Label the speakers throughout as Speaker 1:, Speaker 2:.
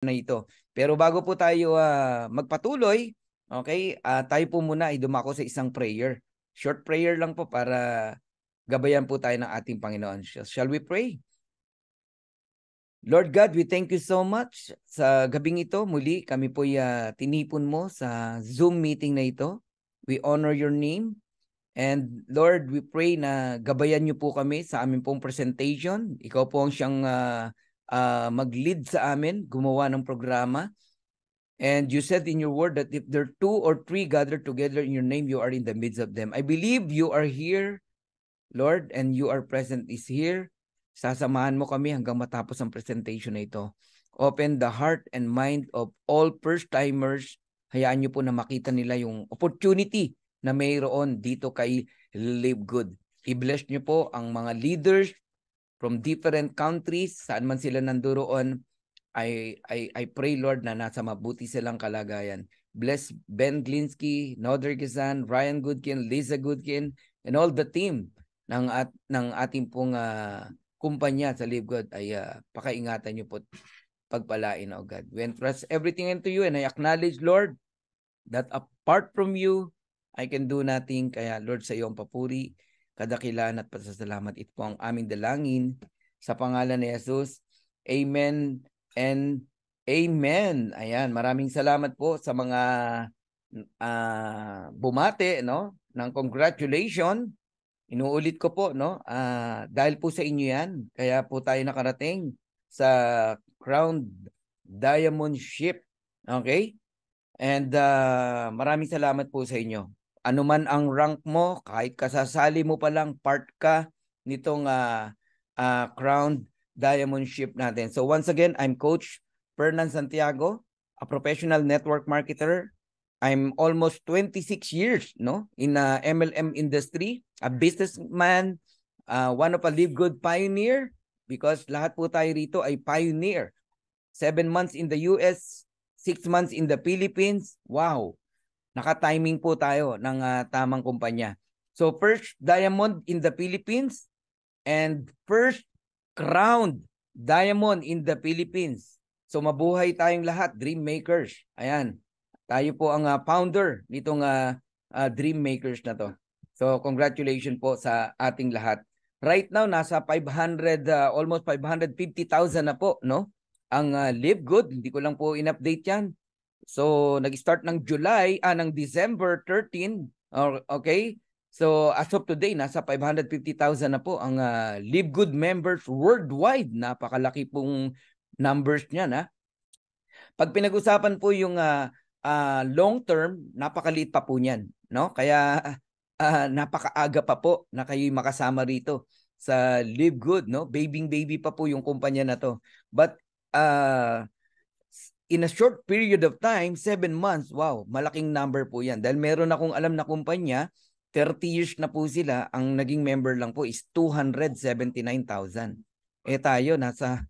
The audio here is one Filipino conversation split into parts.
Speaker 1: na ito. Pero bago po tayo magpatuloy, okay, tayo po muna ay dumako sa isang prayer. Short prayer lang po para gabayan po tayo ng ating Panginoon. Shall we pray? Lord God, we thank you so much. Sa gabing ito, muli kami po tinipon mo sa Zoom meeting na ito. We honor your name. And Lord, we pray na gabayan niyo po kami sa aming pong presentation. Ikaw po ang siyang mag-lead sa amin, gumawa ng programa. And you said in your word that if there are 2 or 3 gathered together in your name, you are in the midst of them. I believe you are here, Lord, and you are present is here. Sasamahan mo kami hanggang matapos ang presentation na ito. Open the heart and mind of all first-timers. Hayaan niyo po na makita nila yung opportunity na mayroon dito kay Live Good. I-bless niyo po ang mga leaders from different countries, saan man sila nanduroon. I pray, Lord, na nasa mabuti silang kalagayan. Bless Ben Glinsky, Noder Gizan, Ryan Goodkin, Lisa Goodkin, and all the team ng ating pong kumpanya sa Live Good ay pakaingatan niyo po, pagpalain, O God. We entrust everything into you and I acknowledge, Lord, that apart from you, I can do nothing. Kaya, Lord, sa iyo ang papuri, kadakilan at pasasalamat. Ito po ang aming dalangin sa pangalan ni Jesus. Amen and amen. Ayan, maraming salamat po sa mga bumate, no, ng congratulations. Inuulit ko po, no, dahil po sa inyo yan, kaya po tayo nakarating sa Crown Diamond Ship. Okay? And maraming salamat po sa inyo. Ano man ang rank mo, kahit kasasali mo pa lang, part ka nitong Crown Diamond Ship natin. So once again, I'm Coach Fernan Santiago, a professional network marketer. I'm almost 26 years, no, in MLM industry, a businessman, one of a Live Good pioneer, because lahat po tayo rito ay pioneer. 7 months in the US, 6 months in the Philippines. Wow, naka-timing po tayo ng tamang kumpanya. So first diamond in the Philippines and first crowned diamond in the Philippines. So mabuhay tayong lahat, dream makers. Ayan. Tayo po ang founder nitong Dream Makers na to. So congratulations po sa ating lahat. Right now nasa 500 almost 550,000 na po, no? Ang Live Good, hindi ko lang po in-update 'yan. So nag-start ng December 13, okay? So as of today nasa 550,000 na po ang Live Good members worldwide. Napakalaki pong numbers niyan, ha. Pag pinag-usapan po yung long term, napakaliit pa po niyan, no? Kaya napakaaga pa po na kayo'y makasama rito sa Live Good, no? Baby pa po yung kumpanya na to. But in a short period of time, 7 months, wow, malaking number po yan. Dahil meron akong alam na kumpanya, 30 years na po sila, ang naging member lang po is 279,000. Eh tayo, nasa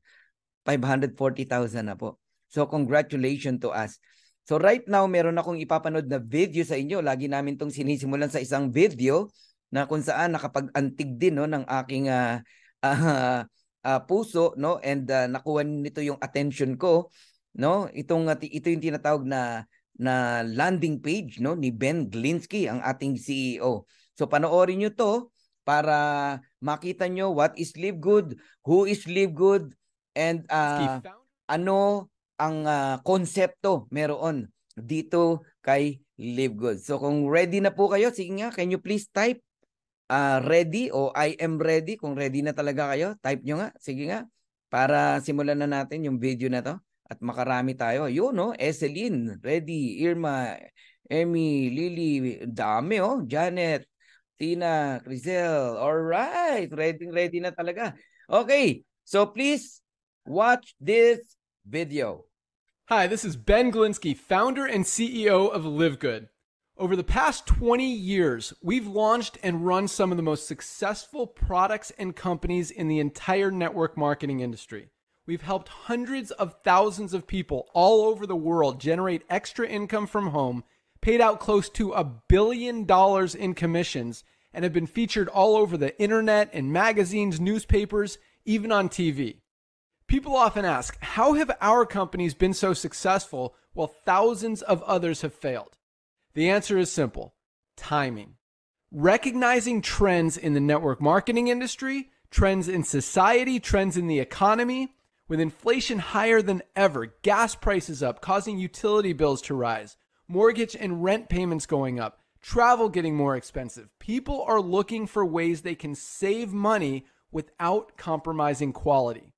Speaker 1: 540,000 na po. So congratulations to us. So right now, meron akong ipapanood na video sa inyo. Lagi namin itong sinisimulan sa isang video na kung saan nakapag-antig din, no, ng aking puso, no, and nakuha nito yung attention ko, no. Ito yung tinatawag na landing page, no, ni Ben Glinsky, ang ating CEO. So panoorin niyo to para makita nyo what is Live Good, who is Live Good, and ano ang konsepto meron dito kay Live Good. So kung ready na po kayo, sige nga, can you please type ready o I am ready? Kung ready na talaga kayo, type nyo nga. Sige nga, para simulan na natin yung video na to at makarami tayo. Yun, no? Eseline, ready. Irma, Emmy, Lily, dami, oh. Janet, Tina, Crisel. Alright, ready na talaga. Okay, so please watch this video.
Speaker 2: Hi, this is Ben Glinsky, founder and CEO of Live Good. Over the past 20 years, we've launched and run some of the most successful products and companies in the entire network marketing industry. We've helped hundreds of thousands of people all over the world generate extra income from home, paid out close to $1 billion in commissions, and have been featured all over the internet, in magazines, newspapers, even on TV. People often ask, how have our companies been so successful while thousands of others have failed? The answer is simple: timing. Recognizing trends in the network marketing industry, trends in society, trends in the economy. With inflation higher than ever, gas prices up, causing utility bills to rise, mortgage and rent payments going up, travel getting more expensive, people are looking for ways they can save money without compromising quality.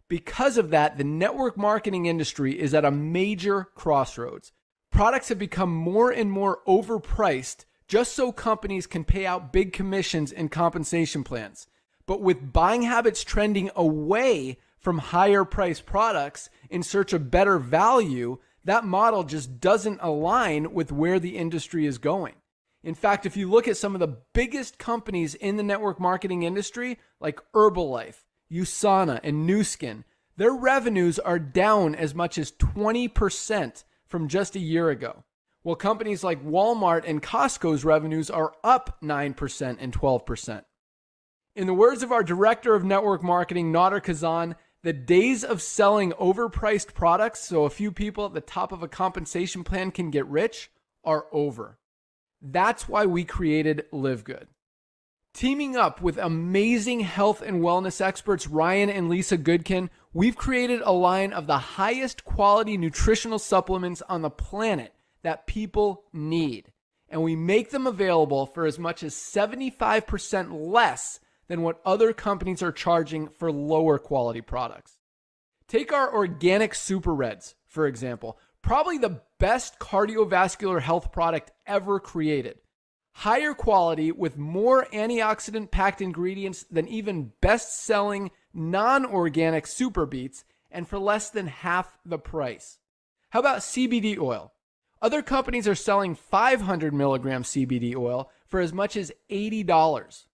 Speaker 2: Because of that, the network marketing industry is at a major crossroads. Products have become more and more overpriced just so companies can pay out big commissions and compensation plans. But with buying habits trending away from higher priced products in search of better value, that model just doesn't align with where the industry is going. In fact, if you look at some of the biggest companies in the network marketing industry, like Herbalife, USANA, and Nu Skin, their revenues are down as much as 20% from just a year ago. While companies like Walmart and Costco's revenues are up 9% and 12%. In the words of our director of network marketing, Nader Kazan, the days of selling overpriced products so a few people at the top of a compensation plan can get rich are over. That's why we created Live Good. Teaming up with amazing health and wellness experts Ryan and Lisa Goodkin, we've created a line of the highest quality nutritional supplements on the planet that people need. And we make them available for as much as 75% less than what other companies are charging for lower quality products. Take our organic Super Reds, for example, probably the best cardiovascular health product ever created. Higher quality with more antioxidant-packed ingredients than even best-selling non-organic Super Beets, and for less than half the price. How about CBD oil? Other companies are selling 500 milligram CBD oil for as much as $80.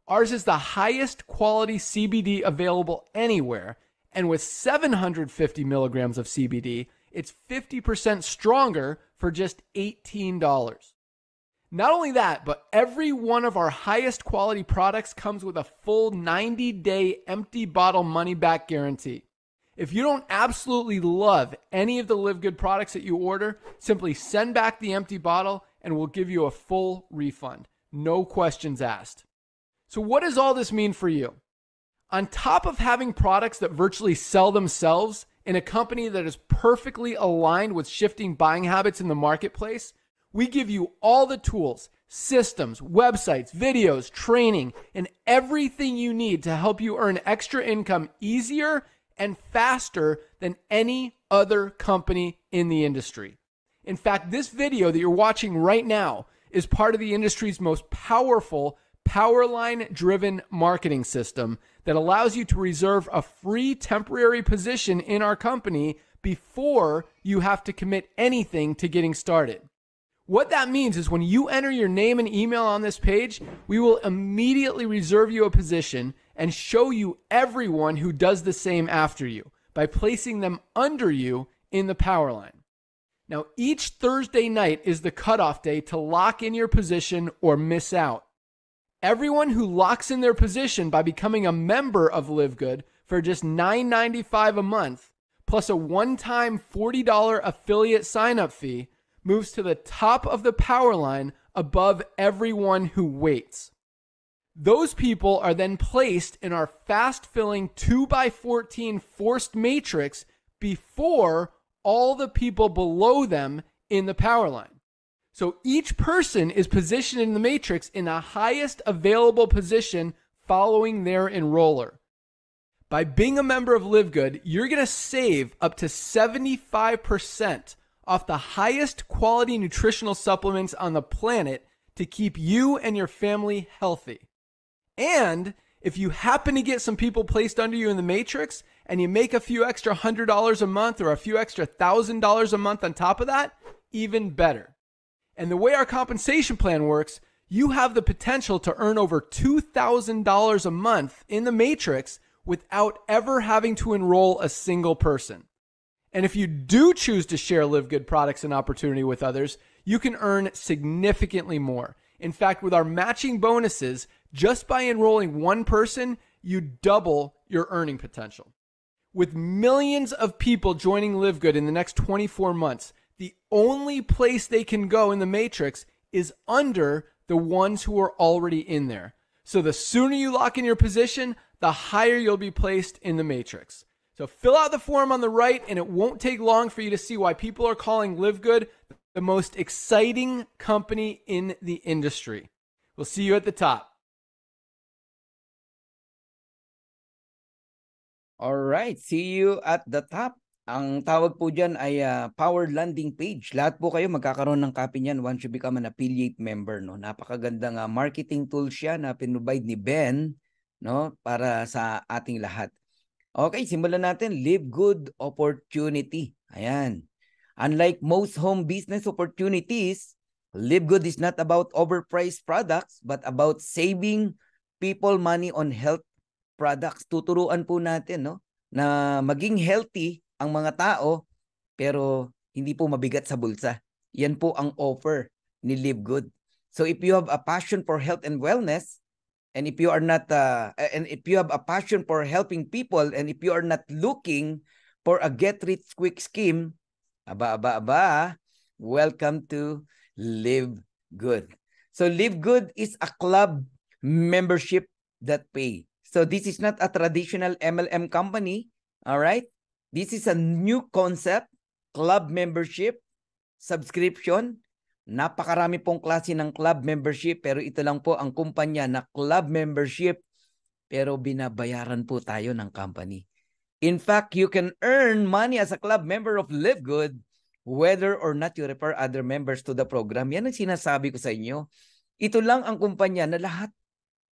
Speaker 2: Ours is the highest quality CBD available anywhere, and with 750 milligrams of CBD, it's 50% stronger for just $18. Not only that, but every one of our highest quality products comes with a full 90-day empty bottle money-back guarantee. If you don't absolutely love any of the Live Good products that you order, simply send back the empty bottle and we'll give you a full refund. No questions asked. So what does all this mean for you? On top of having products that virtually sell themselves in a company that is perfectly aligned with shifting buying habits in the marketplace, we give you all the tools, systems, websites, videos, training, and everything you need to help you earn extra income easier and faster than any other company in the industry. In fact, this video that you're watching right now is part of the industry's most powerful Powerline-driven marketing system that allows you to reserve a free temporary position in our company before you have to commit anything to getting started. What that means is when you enter your name and email on this page, we will immediately reserve you a position and show you everyone who does the same after you by placing them under you in the Powerline. Now, each Thursday night is the cutoff day to lock in your position or miss out. Everyone who locks in their position by becoming a member of Live Good for just $9.95 a month, plus a one-time $40 affiliate sign-up fee, moves to the top of the Powerline above everyone who waits. Those people are then placed in our fast-filling 2x14 forced matrix before all the people below them in the Powerline. So each person is positioned in the matrix in the highest available position following their enroller. By being a member of Live Good, you're going to save up to 75% off the highest quality nutritional supplements on the planet to keep you and your family healthy. And if you happen to get some people placed under you in the matrix and you make a few extra $100 a month or a few extra $1,000 a month on top of that, even better. And the way our compensation plan works, you have the potential to earn over $2,000 a month in the matrix without ever having to enroll a single person. And if you do choose to share Live Good products and opportunity with others, you can earn significantly more. In fact, with our matching bonuses, just by enrolling one person, you double your earning potential. With millions of people joining Live Good in the next 24 months, the only place they can go in the matrix is under the ones who are already in there. So the sooner you lock in your position, the higher you'll be placed in the matrix. So fill out the form on the right, and it won't take long for you to see why people are calling Live Good the most exciting company in the industry. We'll see you at the top.
Speaker 1: All right, see you at the top. Ang tawag po dyan ay Power Landing Page. Lahat po kayo magkakaroon ng copy niyan once you become an affiliate member. No? Napakagandang marketing tool siya na pinrovide ni Ben, no? Para sa ating lahat. Okay, simulan natin. Live Good Opportunity. Ayan. Unlike most home business opportunities, Live Good is not about overpriced products but about saving people money on health products. Tuturuan po natin, no, na maging healthy ang mga tao pero hindi po mabigat sa bulsa. Yan po ang offer ni Live Good. So if you have a passion for health and wellness, and if you are not and if you have a passion for helping people, and if you are not looking for a get rich quick scheme, welcome to Live Good. So Live Good is a club membership that pay. So this is not a traditional MLM company, all right? This is a new concept, club membership, subscription. Napakarami pong klase ng club membership, pero ito lang po ang kumpanya na club membership, pero binabayaran po tayo ng company. In fact, you can earn money as a club member of Live Good whether or not you refer other members to the program. Yan ang sinasabi ko sa inyo. Ito lang ang kumpanya na lahat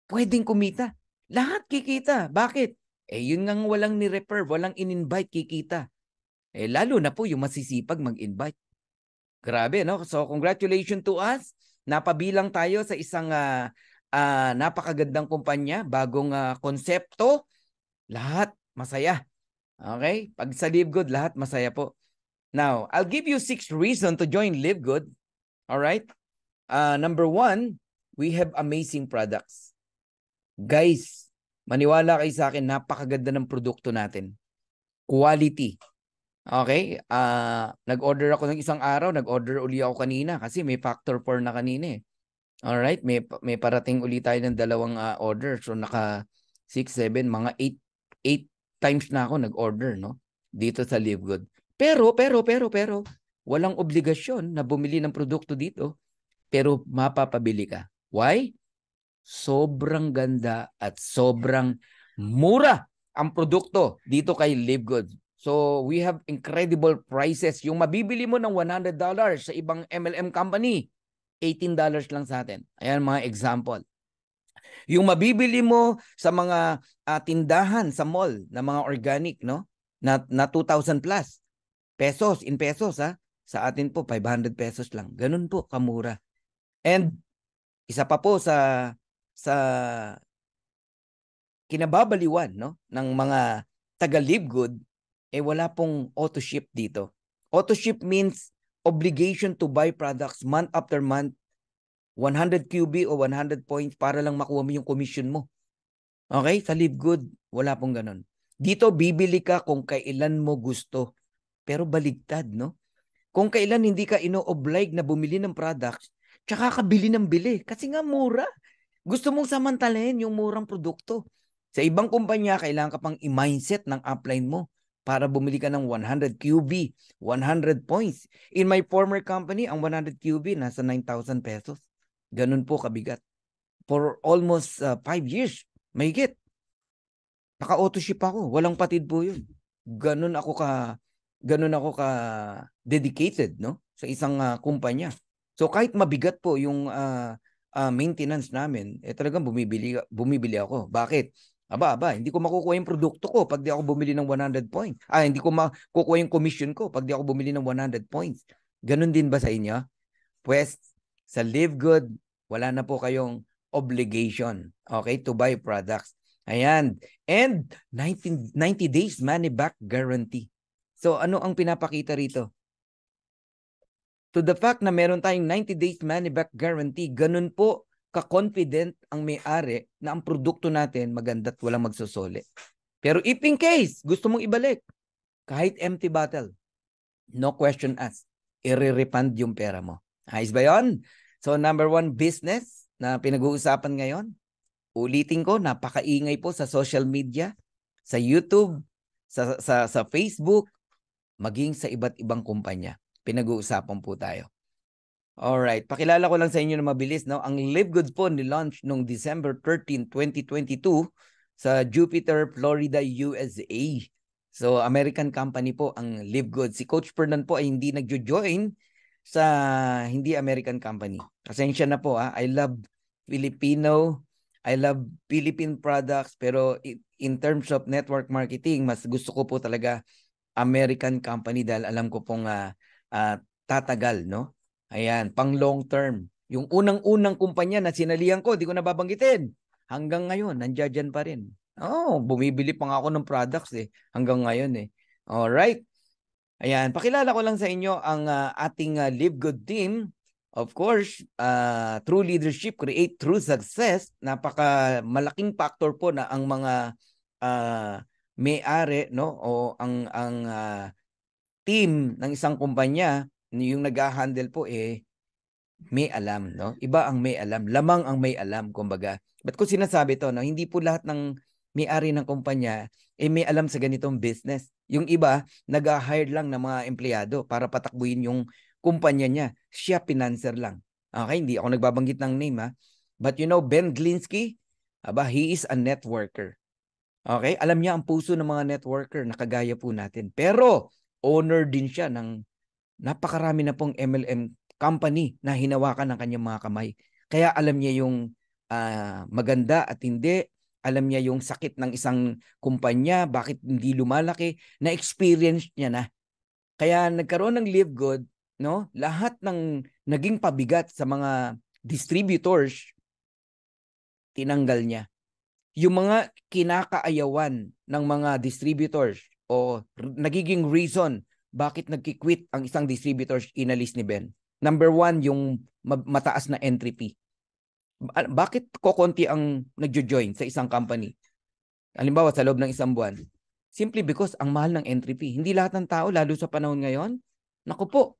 Speaker 1: pwedeng kumita. Lahat kikita. Bakit? Yun nga walang ni-refer, walang in-invite, kikita. Lalo na po yung masisipag mag-invite. Grabe, no? So, congratulations to us. Napabilang tayo sa isang napakagandang kumpanya, bagong konsepto. Lahat masaya. Okay? Pag sa Live Good, lahat masaya po. Now, I'll give you 6 reasons to join Live Good. Alright? Number 1, we have amazing products. Guys, maniwala kayo sa akin, napakaganda ng produkto natin. Quality. Okay? Nag-order ako ng isang araw, nag-order uli ako kanina kasi may factor 4 na kanina eh. Alright? May parating uli tayo ng 2 order. So, naka 6, 7, mga 8 times na ako nag-order, no? Dito sa Live Good. Pero, walang obligasyon na bumili ng produkto dito. Pero mapapabili ka. Why? Sobrang ganda at sobrang mura ang produkto dito kay Live Good. So, we have incredible prices. Yung mabibili mo ng $100 sa ibang MLM company, $18 lang sa atin. Ayan mga example. Yung mabibili mo sa mga tindahan sa mall na mga organic, no? Na 2,000 plus pesos, in pesos ha. Sa atin po 500 pesos lang. Ganun po kamura. And isa pa po sa kinababaliwan, no, ng mga taga Live Good, wala pong auto ship dito. Auto ship means obligation to buy products month after month, 100 QB o 100 points para lang makuha mo yung commission mo. Okay? Sa Live Good, wala pong ganun. Dito, bibili ka kung kailan mo gusto. Pero baligtad, no? Kung kailan hindi ka ino-oblige na bumili ng products, tsaka ka bili ng bili. Kasi nga mura. Gusto mong samantalahin yung murang produkto. Sa ibang kumpanya, kailangan ka pang i-mindset ng upline mo para bumili ka ng 100 QB, 100 points. In my former company, ang 100 QB nasa 9,000 pesos. Ganun po kabigat. For almost 5 years, mahigit. Naka-auto ship ako. Walang patid po yun. Ganun ako ka dedicated, no, sa isang kumpanya. So kahit mabigat po yung maintenance namin, talagang bumibili ako. Bakit? Hindi ko makukuha yung produkto ko pag di ako bumili ng 100 points. Hindi ko makukuha yung commission ko pag di ako bumili ng 100 points. Ganun din ba sa inyo? Pues sa Live Good, wala na po kayong obligation, okay, to buy products. Ayan. And 90 days money back guarantee. So, ano ang pinapakita rito? To the fact na meron tayong 90 days money back guarantee, ganun po ka-confident ang may-ari na ang produkto natin maganda at walang magsusuli. Pero if in case gusto mong ibalik, kahit empty bottle, no question asked, i-refund yung pera mo. Ayos ba yun? So number 1 business na pinag-uusapan ngayon, ulitin ko, napakaingay po sa social media, sa YouTube, sa Facebook, maging sa iba't ibang kumpanya. Pinag-uusapan po tayo. Alright, pakilala ko lang sa inyo na mabilis, no? Ang Live Good po ni-launch noong December 13, 2022 sa Jupiter, Florida, USA. So, American company po ang Live Good. Si Coach Fernan po ay hindi nagjo-join sa hindi American company. Pasensya na po, I love Filipino, I love Philippine products, pero in terms of network marketing, mas gusto ko po talaga American company dahil alam ko pong tatagal, no? Ayan, pang long term. Yung unang-unang kumpanya na sinalihan ko, di ko nababanggitin. Hanggang ngayon, nandiyan pa rin. Oh, bumibili pa nga ako ng products hanggang ngayon Alright. Ayan, pakilala ko lang sa inyo ang ating Live Good team. Of course, true leadership, create true success. Napaka malaking factor po na ang mga may-ari, no, o ang team ng isang kumpanya, yung nag-handle po may alam, no? Iba ang may alam, lamang ang may alam, kumbaga. Ba't ko sinasabi to, no? Hindi po lahat ng may-ari ng kumpanya may alam sa ganitong business. Yung iba, nag-hire lang ng mga empleyado para patakbuhin yung kumpanya niya. Siya financer lang. Okay, hindi ako nagbabanggit ng name But you know, Ben Glinsky, he is a networker. Okay, alam niya ang puso ng mga networker na kagaya po natin. Pero owner din siya ng napakarami na pong MLM company na hinawakan ng kanyang mga kamay. Kaya alam niya yung maganda at hindi. Alam niya yung sakit ng isang kumpanya, bakit hindi lumalaki, na-experience niya na. Kaya nagkaroon ng Live Good, no? Lahat ng naging pabigat sa mga distributors, tinanggal niya. Yung mga kinakaayawan ng mga distributors o nagiging reason bakit nagki-quit ang isang distributors, inalis ni Ben. Number 1, yung mataas na entry fee. Bakit kokonti ang nagjo-join sa isang company? Halimbawa, sa loob ng isang buwan. Simply because ang mahal ng entry fee. Hindi lahat ng tao, lalo sa panahon ngayon, naku po,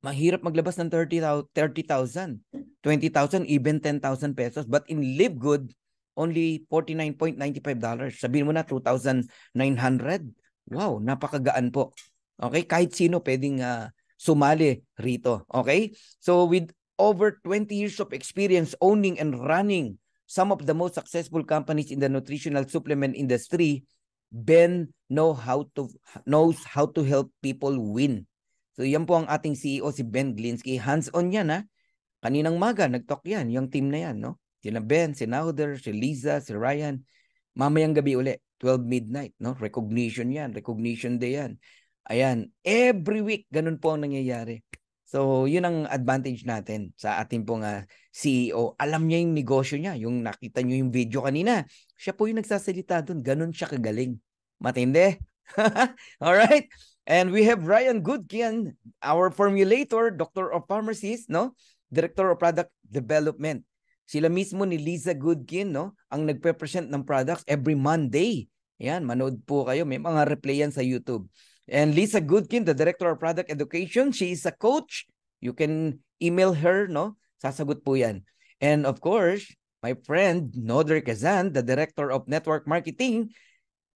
Speaker 1: mahirap maglabas ng 30,000, 20,000, even 10,000 pesos. But in Live Good, only $49.95. Sabihin mo na, 2,900. Wow, napakagaan po. Okay, kahit sino pwedeng sumali rito. Okay, so with over 20 years of experience owning and running some of the most successful companies in the nutritional supplement industry, Ben knows how to help people win. So yan po ang ating CEO, si Ben Glinsky. Hands-on yan Kaninang maga, nag-talk yan, yung team na yan, no? Sina Ben, si Nauder, si Liza, si Ryan. Mamayang gabi uli, 12 midnight, no? Recognition yan, recognition day yan. Ayan, every week, ganun po ang nangyayari. So, yun ang advantage natin sa ating pong CEO. Alam niya yung negosyo niya. Yung nakita niyo yung video kanina, siya po yung nagsasalita doon. Ganun siya kagaling. Matindi. Alright? And we have Ryan Goodkian, our formulator, Doctor of Pharmacies, no? Director of Product Development. Sila mismo ni Liza Goodkin, no? Ang nagpe-present ng products every Monday. Yan, manood po kayo. May mga replay yan sa YouTube. And Liza Goodkin, the Director of Product Education, she is a coach. You can email her, no? Sasagot po yan. And of course, my friend, Noder Kazan, the Director of Network Marketing,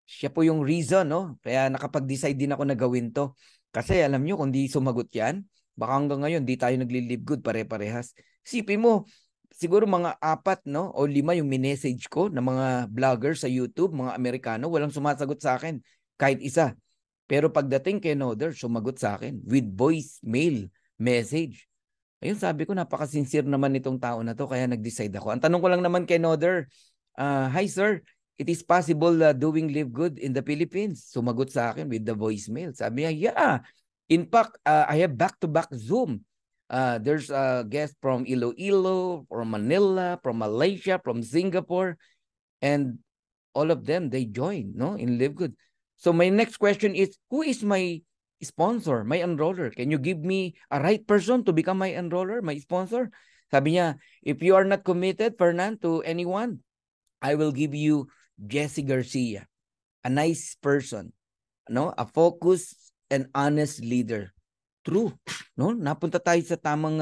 Speaker 1: siya po yung reason, no? Kaya nakapag-decide din ako na gawin to. Kasi alam nyo, kung di sumagot yan, baka hanggang ngayon, di tayo nagli-live good pare-parehas. Sipin mo, siguro mga 4, no? O 5 yung minessage ko na mga vlogger sa YouTube, mga Amerikano, walang sumasagot sa akin. Kahit isa. Pero pagdating kay Noder, sumagot sa akin with voice, mail, message. Ayun, sabi ko, napaka-sincere naman itong tao na to, kaya nag-decide ako. Ang tanong ko lang naman kay Noder, hi sir, it is possible doing Live Good in the Philippines? Sumagot sa akin with the voicemail. Sabi niya, yeah. In fact, I have back-to-back Zoom. There's a guest from Iloilo, from Manila, from Malaysia, from Singapore, and all of them, they join, no, in Live Good. So my next question is, who is my sponsor, my enroller? Can you give me a right person to become my enroller, my sponsor? Sabi niya, if you are not committed, Fernan, to anyone, I will give you Jessie Garcia. a nice person, no? A focused and honest leader. True, no? Napunta tayo sa tamang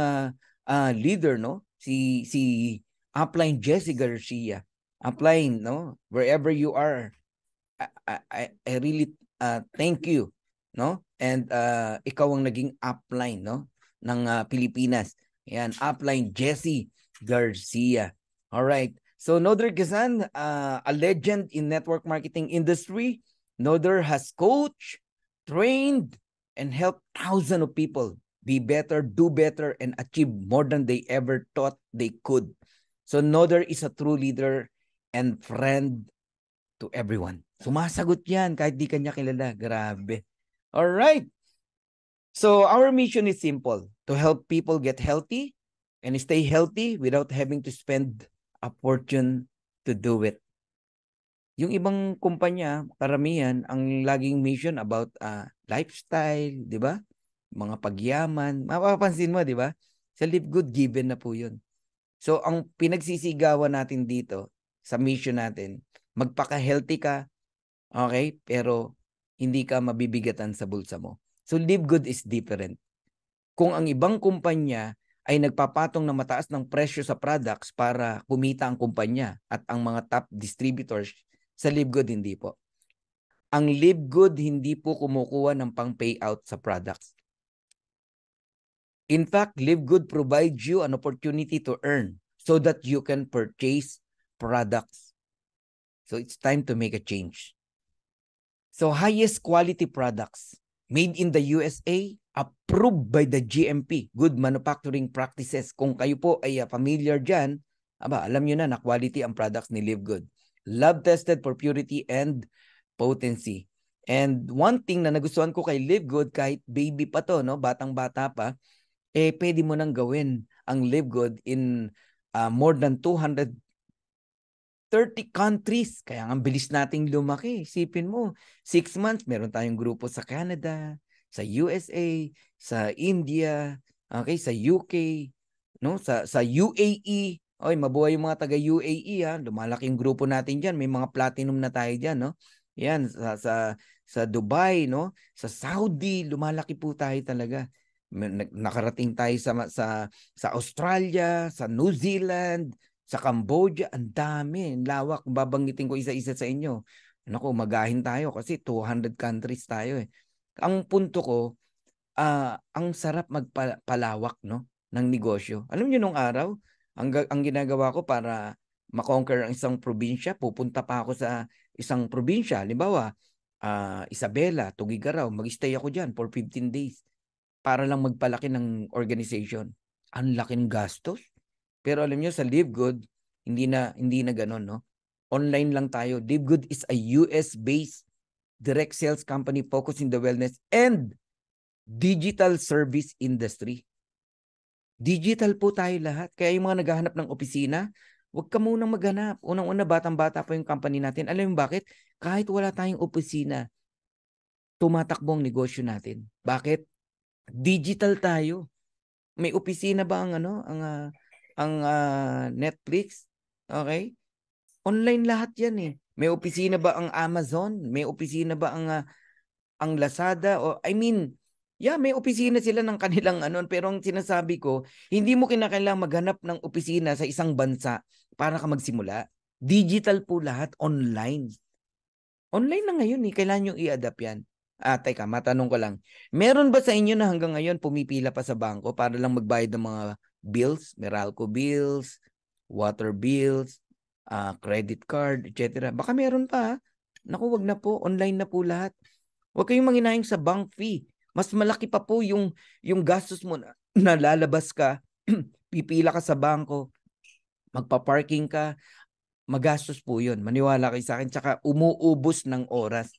Speaker 1: leader, no? Si Upline Jesse Garcia. Upline, no? Wherever you are, I really thank you, no? And ikaw ang naging upline, no, ng Pilipinas. Yan, upline Jesse Garcia. All right. So Noder Gazan, a legend in network marketing industry. Noder has coached, trained, and helped thousands of people be better, do better, and achieve more than they ever thought they could. So Noder is a true leader and friend to everyone. Sumasagot yan kahit di kanya kilala. Grabe. All right. So our mission is simple, to help people get healthy and stay healthy without having to spend a fortune to do it. Yung ibang kumpanya, karamihan, ang laging mission about lifestyle, di ba? Mga pagyaman. Mapapansin mo, di ba? Sa Live Good, given na po yun. So ang pinagsisigawan natin dito, sa mission natin, magpaka-healthy ka, okay? Pero hindi ka mabibigatan sa bulsa mo. So Live Good is different. Kung ang ibang kumpanya ay nagpapatong ng mataas ng presyo sa products para kumita ang kumpanya at ang mga top distributors, sa Live Good hindi po. Ang Live Good hindi po kumukuha ng pang-payout sa products. In fact, Live Good provides you an opportunity to earn so that you can purchase products. So it's time to make a change. So highest quality products made in the USA, approved by the GMP, Good Manufacturing Practices. Kung kayo po ay familiar dyan, alam nyo na quality ang products ni Live Good. Lab tested for purity and potency. And one thing na nagustuhan ko kay Live Good, kahit baby pa to, no, batang-bata pa, pwede mo nang gawin ang Live Good in more than 230 countries. Kaya ang bilis nating lumaki. Isipin mo, 6 months, meron tayong grupo sa Canada, sa USA, sa India, okay, sa UK, no, sa UAE. Oy, mabuhay yung mga taga UAE ha. Lumalaking grupo natin diyan. May mga platinum na tayo diyan, no. Yan sa Dubai, no, sa Saudi, lumalaki po tayo talaga. Nakarating tayo sa Australia, sa New Zealand, sa Cambodia, ang dami, ang lawak. Babanggitin ko isa-isa sa inyo. Naku, magahin tayo kasi 200 countries tayo eh. Ang punto ko, ang sarap magpalawak, no, ng negosyo. Alam niyo nung araw, ang ginagawa ko para makonquer ang isang probinsya, pupunta pa ako sa isang probinsya. Halimbawa, Isabela, Tugigaraw, mag-stay ako diyan for 15 days para lang magpalaki ng organization. Ang laking gastos. Pero alam niyo sa Live Good, hindi na ganoon, no? Online lang tayo. Live Good is a US-based direct sales company focused in the wellness and digital service industry. Digital po tayo lahat. Kaya yung mga naghahanap ng opisina, huwag ka munang maghanap. Unang-una, batang-bata pa yung company natin. Alam mo bakit? Kahit wala tayong opisina, tumatakbo ang negosyo natin. Bakit? Digital tayo. May opisina ba ang Netflix? Okay? Online lahat 'yan eh. May opisina ba ang Amazon? May opisina ba ang Lazada? O I mean, yeah, may opisina sila ng kanilang pero ang sinasabi ko, hindi mo kinakailangang maghanap ng opisina sa isang bansa para ka magsimula. Digital po lahat, online. Online na ngayon eh, kailangan nyo i-adapt yan. Teka, matanong ko lang. Meron ba sa inyo na hanggang ngayon pumipila pa sa bangko para lang magbayad ng mga bills, Meralco bills, water bills, credit card, etc. Baka meron pa. Naku, wag na po. Online na po lahat. Huwag kayong manghinayang sa bank fee. Mas malaki pa po yung gastos mo na lalabas ka, pipila ka sa bangko, magpa-parking ka, magastos po yun. Maniwala kayo sa akin. Tsaka umuubos ng oras.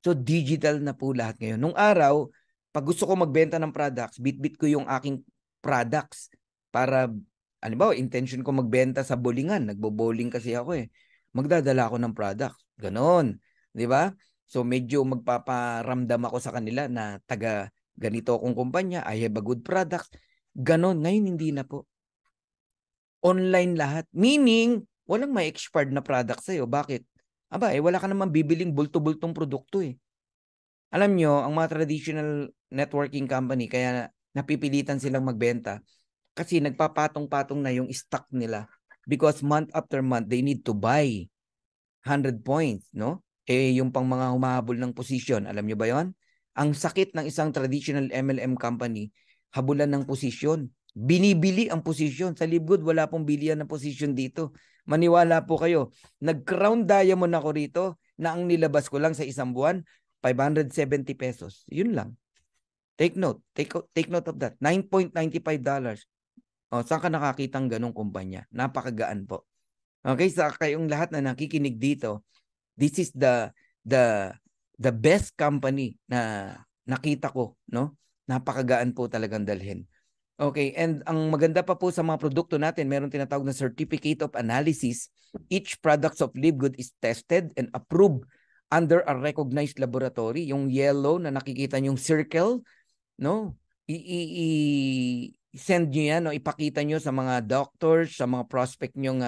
Speaker 1: So digital na po lahat ngayon. Nung araw, pag gusto ko magbenta ng products, bit-bit ko yung aking products para, halimbawa, intention ko magbenta sa bowlingan. Nagbo-bowling kasi ako eh. Magdadala ako ng products. Ganon. Di ba? So medyo magpaparamdam ako sa kanila na taga ganito akong kumpanya, I have a good product. Ganon. Ngayon hindi na po. Online lahat. Meaning, walang may expired na product sa'yo. Bakit? Aba, wala ka naman bibiling bulto-bultong produkto eh. Alam nyo, ang mga traditional networking company, kaya napipilitan silang magbenta kasi nagpapatong-patong na yung stock nila because month after month, they need to buy 100 points, no? Yung pang mga humahabol ng position, alam nyo ba yon? Ang sakit ng isang traditional MLM company, habulan ng posisyon. Binibili ang posisyon. Sa Libgood, wala pong bilihan ng posisyon dito. Maniwala po kayo. Nag-crown diamond ako rito na ang nilabas ko lang sa isang buwan, 570 pesos. Yun lang. Take note. Take note of that. $9.95. O, saan ka nakakitang ganong kumpanya? Napakagaan po. Okay, sa kayong lahat na nakikinig dito, this is the best company na nakita ko, no? Napakagaan po talagang dalhin. Okay, and ang maganda pa po sa mga produkto natin, meron tinatawag na certificate of analysis. Each products of Livegood is tested and approved under a recognized laboratory. Yung yellow na nakikita yung circle, no? I-send nyo yan, no? Ipakita nyo sa mga doctors, sa mga prospect nyo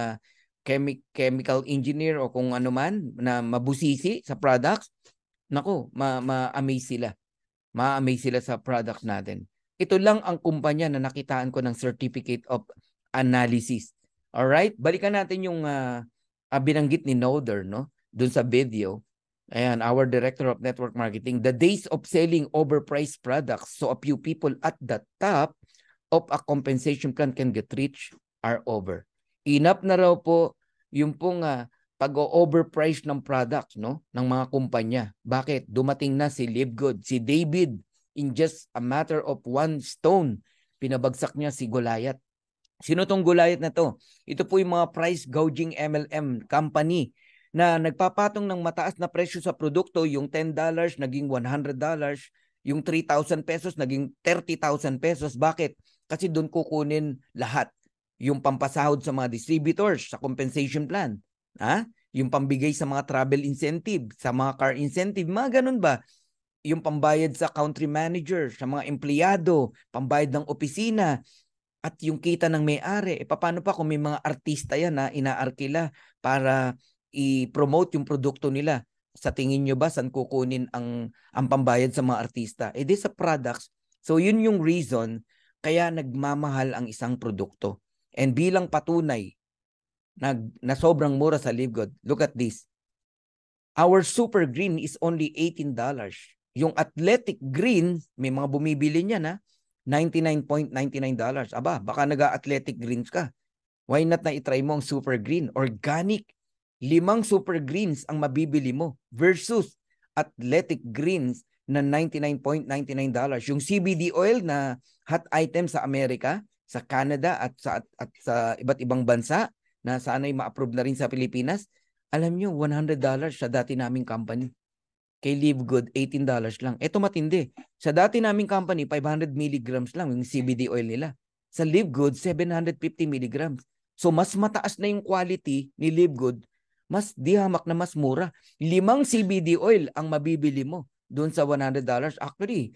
Speaker 1: chemical engineer o kung ano man na mabusisi sa products. Naku, ma-amaze sila. Ma-amaze sila sa products natin. Ito lang ang kumpanya na nakitaan ko ng certificate of analysis. Alright? Balikan natin yung binanggit ni Noder, no? Doon sa video. Ayan, our director of network marketing. The days of selling overpriced products so a few people at the top of a compensation plan can get rich are over. Enough na raw po yung pong pag-overprice ng products, no, ng mga kumpanya. Bakit? Dumating na si Livegood, si David, in just a matter of one stone, pinabagsak niya si Goliath. Sino tong Goliath na to? Ito po yung mga price gouging MLM company na nagpapatong ng mataas na presyo sa produkto, yung $10 naging $100, yung 3,000 pesos naging 30,000 pesos. Bakit? Kasi doon kukunin lahat. Yung pampasahod sa mga distributors, sa compensation plan. Yung pambigay sa mga travel incentive, sa mga car incentive, mga ganun ba? Yung pambayad sa country manager, sa mga empleyado, pambayad ng opisina, at yung kita ng may-ari. Paano pa kung may mga artista yan na inaarkila para i-promote yung produkto nila? Sa tingin nyo ba saan kukunin ang pambayad sa mga artista? Di sa products. So yun yung reason kaya nagmamahal ang isang produkto. And bilang patunay na sobrang mura sa Livegood, look at this. Our super green is only $18. Yung athletic green, may mga bumibili niya na $99.99. Aba, baka nag-athletic greens ka. Why not na itry mo ang super green? Organic. 5 super greens ang mabibili mo versus athletic greens na $99.99. Yung CBD oil na hot item sa Amerika, sa Canada at sa iba't ibang bansa na sana'y ma-approve na rin sa Pilipinas, alam nyo, $100 sa dati naming company. Kay Livegood, $18 lang. Ito matindi. Sa dati naming company, 500 milligrams lang yung CBD oil nila. Sa Livegood, 750 milligrams. So, mas mataas na yung quality ni Livegood, mas dihamak na mas mura. 5 CBD oil ang mabibili mo doon sa $100. Actually,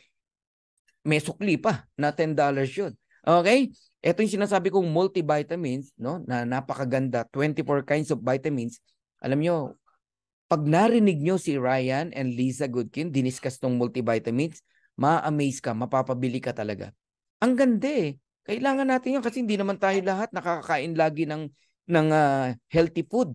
Speaker 1: may sukli pa na $10 yun. Okay? Ito yung sinasabi kong multivitamins, no, na napakaganda. 24 kinds of vitamins. Alam nyo, pag narinig nyo si Ryan and Lisa Goodkin, diniscuss tong multivitamins, ma-amaze ka, mapapabili ka talaga. Ang ganda eh. Kailangan natin yan kasi hindi naman tayo lahat nakakakain lagi ng healthy food.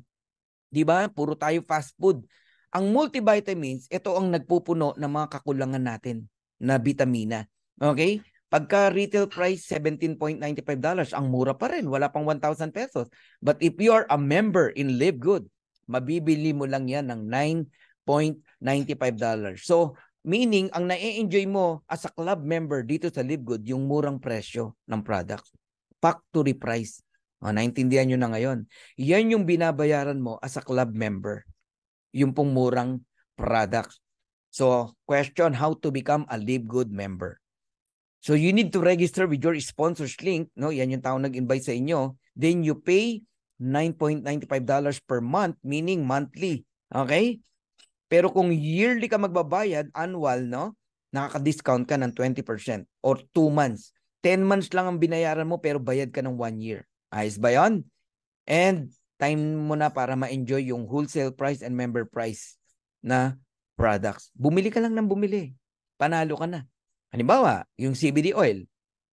Speaker 1: Diba? Puro tayo fast food. Ang multivitamins, ito ang nagpupuno ng mga kakulangan natin na vitamina. Okay? Pagka retail price, $17.95, ang mura pa rin. Wala pang 1,000 pesos. But if you are a member in Livegood, mabibili mo lang yan ng $9.95. So, meaning, ang na-enjoy mo as a club member dito sa Livegood, yung murang presyo ng products. Factory price. Naintindihan nyo na ngayon. Yan yung binabayaran mo as a club member. Yung pong murang products. So, question, how to become a Livegood member? So, you need to register with your sponsors link. No? Yan yung tao nag-invite sa inyo. Then, you pay $9.95 per month, meaning monthly. Okay? Pero kung yearly ka magbabayad, annual, no? Nakaka-discount ka ng 20% or 2 months. 10 months lang ang binayaran mo pero bayad ka ng 1 year. Ayos ba yun? And time mo na para ma-enjoy yung wholesale price and member price na products. Bumili ka lang ng bumili. Panalo ka na. Halimbawa, yung CBD oil,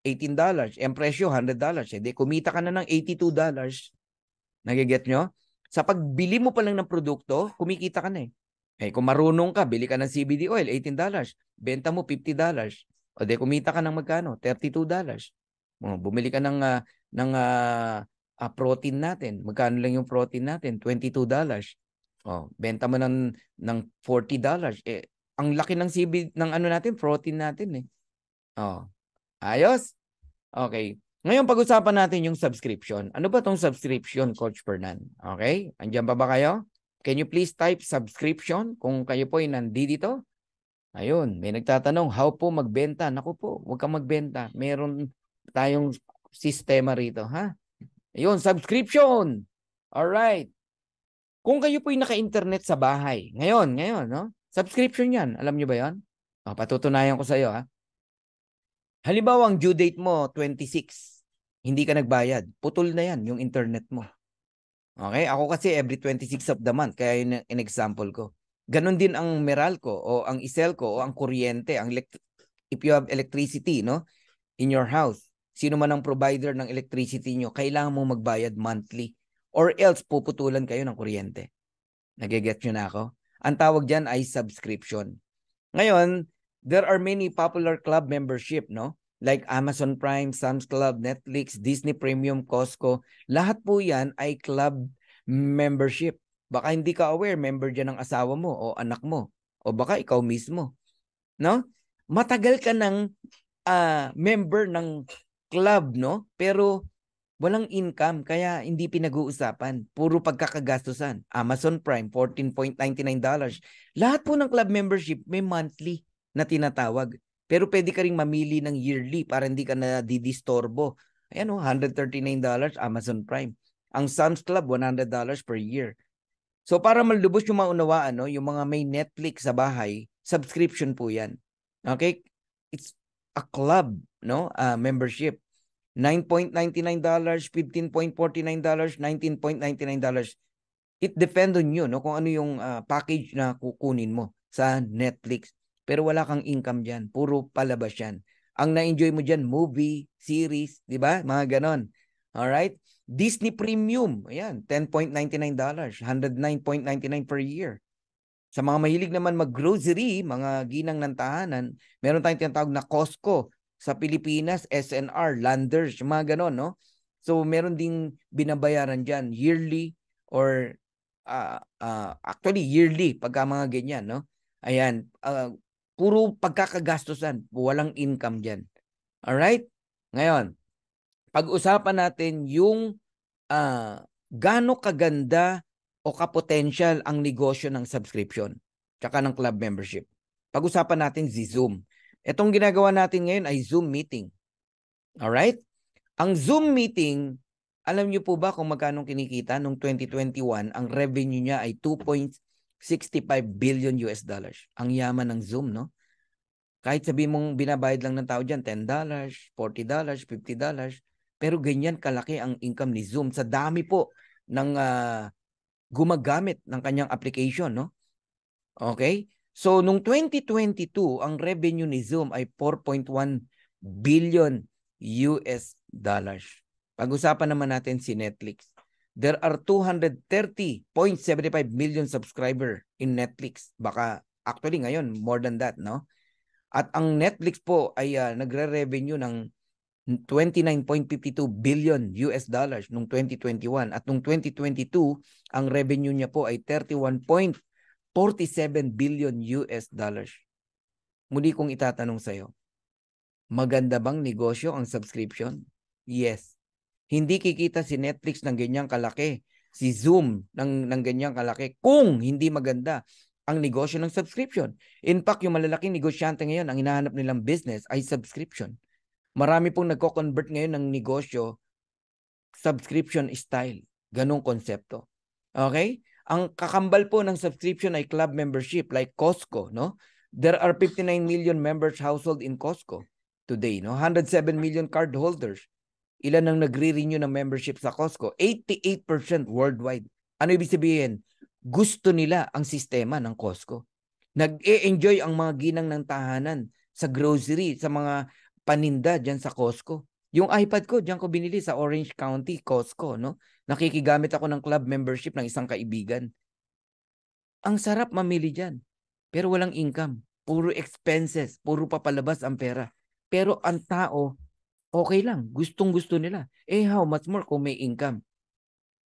Speaker 1: $18. Ang presyo, $100. Hindi, kumita ka na ng $82. Nagiget nyo? Sa pagbili mo pa lang ng produkto, kumikita ka na eh. Eh, kung marunong ka, bili ka ng CBD oil, $18. Benta mo, $50. O di, kumita ka ng magkano? $32. Bumili ka ng protein natin. Magkano lang yung protein natin? $22. Benta mo ng $40. Eh, ang laki ng CBD ng ano natin, protein natin eh. Ayos? Okay. Ngayon pag-usapan natin yung subscription. Ano ba tong subscription, Coach Fernan? Okay? Andiyan pa ba kayo? Can you please type subscription kung kayo po ay nandito? Ayun, may nagtatanong, how po magbenta? Naku po, huwag kang magbenta. Meron tayong sistema rito, ha? Ayun, subscription. Alright. Kung kayo po ay naka-internet sa bahay, ngayon, no? Subscription yan. Alam nyo ba yan? Patutunayan ko sa iyo, ha? Halimbawa, ang due date mo, 26. Hindi ka nagbayad. Putol na yan, yung internet mo. Okay? Ako kasi every 26 of the month, kaya yun ang example ko. Ganon din ang Meralco o ang Iselco o ang kuryente. If you have electricity, no? In your house, sino man ang provider ng electricity nyo, kailangan mong magbayad monthly. Or else, puputulan kayo ng kuryente. Nagigets nyo na ako? Ang tawag dyan ay subscription. Ngayon, there are many popular club membership, no? Like Amazon Prime, Sam's Club, Netflix, Disney Premium, Costco. Lahat po yan ay club membership. Baka hindi ka aware, member dyan ng asawa mo o anak mo. O baka ikaw mismo. No? Matagal ka ng member ng club, no? Pero walang income, kaya hindi pinag-uusapan. Puro pagkakagastusan. Amazon Prime, $14.99. Lahat po ng club membership may monthly na tinatawag. Pero pwede ka ring mamili ng yearly para hindi ka na didistorbo. Ayan o, $139 Amazon Prime. Ang Sam's Club, $100 per year. So para malubos yung maunawaan, no, yung mga may Netflix sa bahay, subscription po yan. Okay? It's a club, no, membership. $9.99, $15.49, $19.99. It depends on you, no, kung ano yung package na kukunin mo sa Netflix. Pero wala kang income dyan. Puro palabas yan. Ang na-enjoy mo dyan, movie, series, di ba? Mga ganon. Alright? Disney Premium, ayan, $10.99, $109.99 per year. Sa mga mahilig naman mag-grocery, mga ginang ng tahanan, meron tayong tinatawag na Costco. Sa Pilipinas, SNR, Landers, mga ganon, no? So, meron ding binabayaran dyan, yearly or actually yearly, pagka mga ganyan, no? Ayan, puro pagkakagastusan, walang income dyan. Alright? Ngayon, pag-usapan natin yung gaano kaganda o kapotential ang negosyo ng subscription tsaka ng club membership. Pag-usapan natin si Zoom. Itong ginagawa natin ngayon ay Zoom meeting. Alright? Ang Zoom meeting, alam niyo po ba kung magkano kinikita noong 2021? Ang revenue niya ay $2.65 billion. Ang yaman ng Zoom, no? Kahit sabi mong binabayad lang ng tao dyan, $10, $40, $50, pero ganyan kalaki ang income ni Zoom sa dami po ng gumagamit ng kanyang application, no? Okay? So, nung 2022, ang revenue ni Zoom ay $4.1 billion. Pag-usapan naman natin si Netflix. There are 230.75 million subscriber in Netflix. Baka actually ngayon, more than that, no? At ang Netflix po ay nagre-revenue ng $29.52 billion noong 2021. At noong 2022, ang revenue niya po ay $31.47 billion. Muli kong itatanong sa'yo, maganda bang negosyo ang subscription? Yes. Hindi kikita si Netflix ng ganyang kalaki, si Zoom ng ganyang kalaki kung hindi maganda ang negosyo ng subscription. In fact, yung malalaking negosyante ngayon, ang hinahanap nilang business ay subscription. Marami pong nagko-convert ngayon ng negosyo, subscription style. Ganong konsepto. Okay? Ang kakambal po ng subscription ay club membership like Costco, no? There are 59 million members household in Costco today, no? 107 million card holders. Ilan ang nagre-renew ng membership sa Costco? 88% worldwide. Ano ibig sabihin? Gusto nila ang sistema ng Costco. Nag-e-enjoy ang mga ginang ng tahanan sa grocery, sa mga paninda dyan sa Costco. Yung iPad ko, dyan ko binili sa Orange County, Costco, no? Nakikigamit ako ng club membership ng isang kaibigan. Ang sarap mamili dyan. Pero walang income. Puro expenses. Puro papalabas ang pera. Pero ang tao, okay lang. Gustong-gusto nila. How much more kung may income?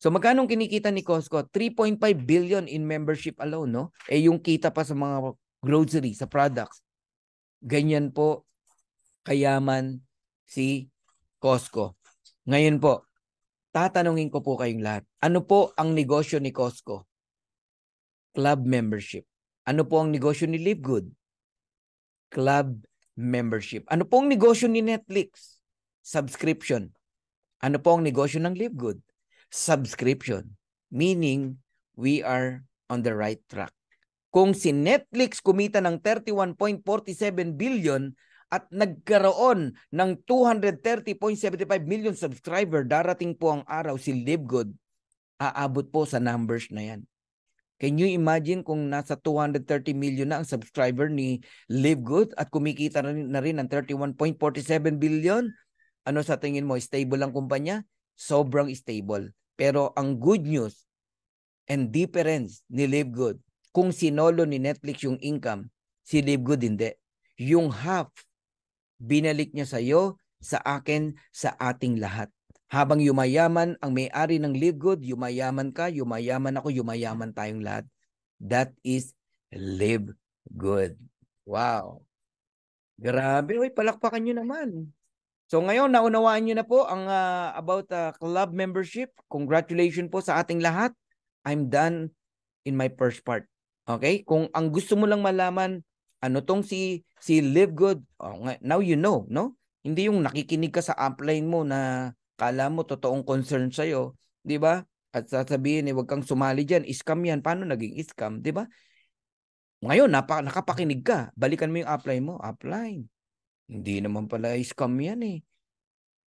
Speaker 1: So magkano kinikita ni Costco? 3.5 billion in membership alone, no? Yung kita pa sa mga grocery, sa products. Ganyan po kayaman si Costco. Ngayon po, tatanungin ko po kayong lahat. Ano po ang negosyo ni Costco? Club membership. Ano po ang negosyo ni Live Good? Club membership. Ano po ang negosyo ni Netflix? Subscription. Ano po ang negosyo ng Live Good? Subscription. Meaning, we are on the right track. Kung si Netflix kumita ng 31.47 billion at nagkaroon ng 230.75 million subscriber, darating po ang araw si Live Good, aabot po sa numbers na yan. Can you imagine kung nasa 230 million na ang subscriber ni Live Good at kumikita na rin ng 31.47 billion? Ano sa tingin mo? Stable ang kumpanya? Sobrang stable. Pero ang good news and difference ni Live Good, kung sinolo ni Netflix yung income, si Live Good hindi. Yung half, binalik niya sa iyo, sa akin, sa ating lahat. Habang yumayaman ang may-ari ng Live Good, yumayaman ka, yumayaman ako, yumayaman tayong lahat. That is Live Good. Wow. Grabe, oy, palakpakan nyo naman. So ngayon, naunawaan nyo na po ang about club membership. Congratulations po sa ating lahat. I'm done in my first part. Okay? Kung ang gusto mo lang malaman, ano tong si Live Good, now you know, no? Hindi yung nakikinig ka sa upline mo na kala mo totoong concern sa'yo, di ba? At sasabihin, wag kang sumali dyan, scam yan. Paano naging scam, di ba? Ngayon, nakapakinig ka, balikan mo yung upline mo. Upline. Hindi naman pala scam yan eh.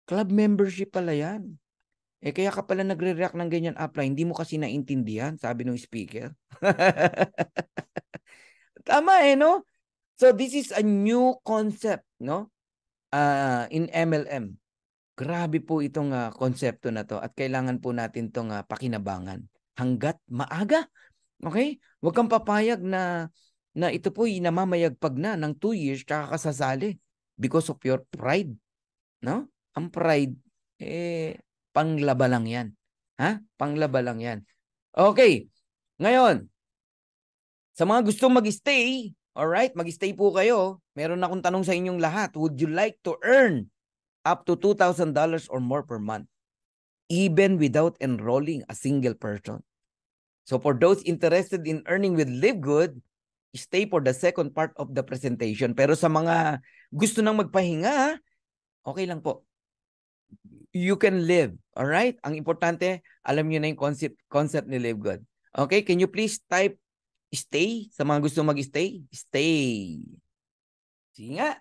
Speaker 1: Club membership pala yan. Kaya ka pala nagre-react ng ganyan upline, hindi mo kasi naintindihan, sabi ng speaker. Tama no? So this is a new concept, no? In MLM. Grabe po itong konsepto na to at kailangan po natin itong pakinabangan hanggat maaga. Okay? Huwag kang papayag na ito po namamayagpag na ng 2 years tsaka kasasali because of your pride. No? Ang pride, panglaba lang yan. Ha? Panglaba lang yan. Okay. Ngayon, sa mga gustong mag-stay, alright, mag-stay po kayo. Meron akong tanong sa inyong lahat. Would you like to earn up to $2,000 or more per month, even without enrolling a single person? So for those interested in earning with Live Good, stay for the second part of the presentation. Pero sa mga gusto nang magpahinga, okay lang po. You can live, alright? Ang importante, alam niyo na yung concept ni Live Good. Okay, can you please type stay sa mga gusto mag-stay? Stay. Sige nga.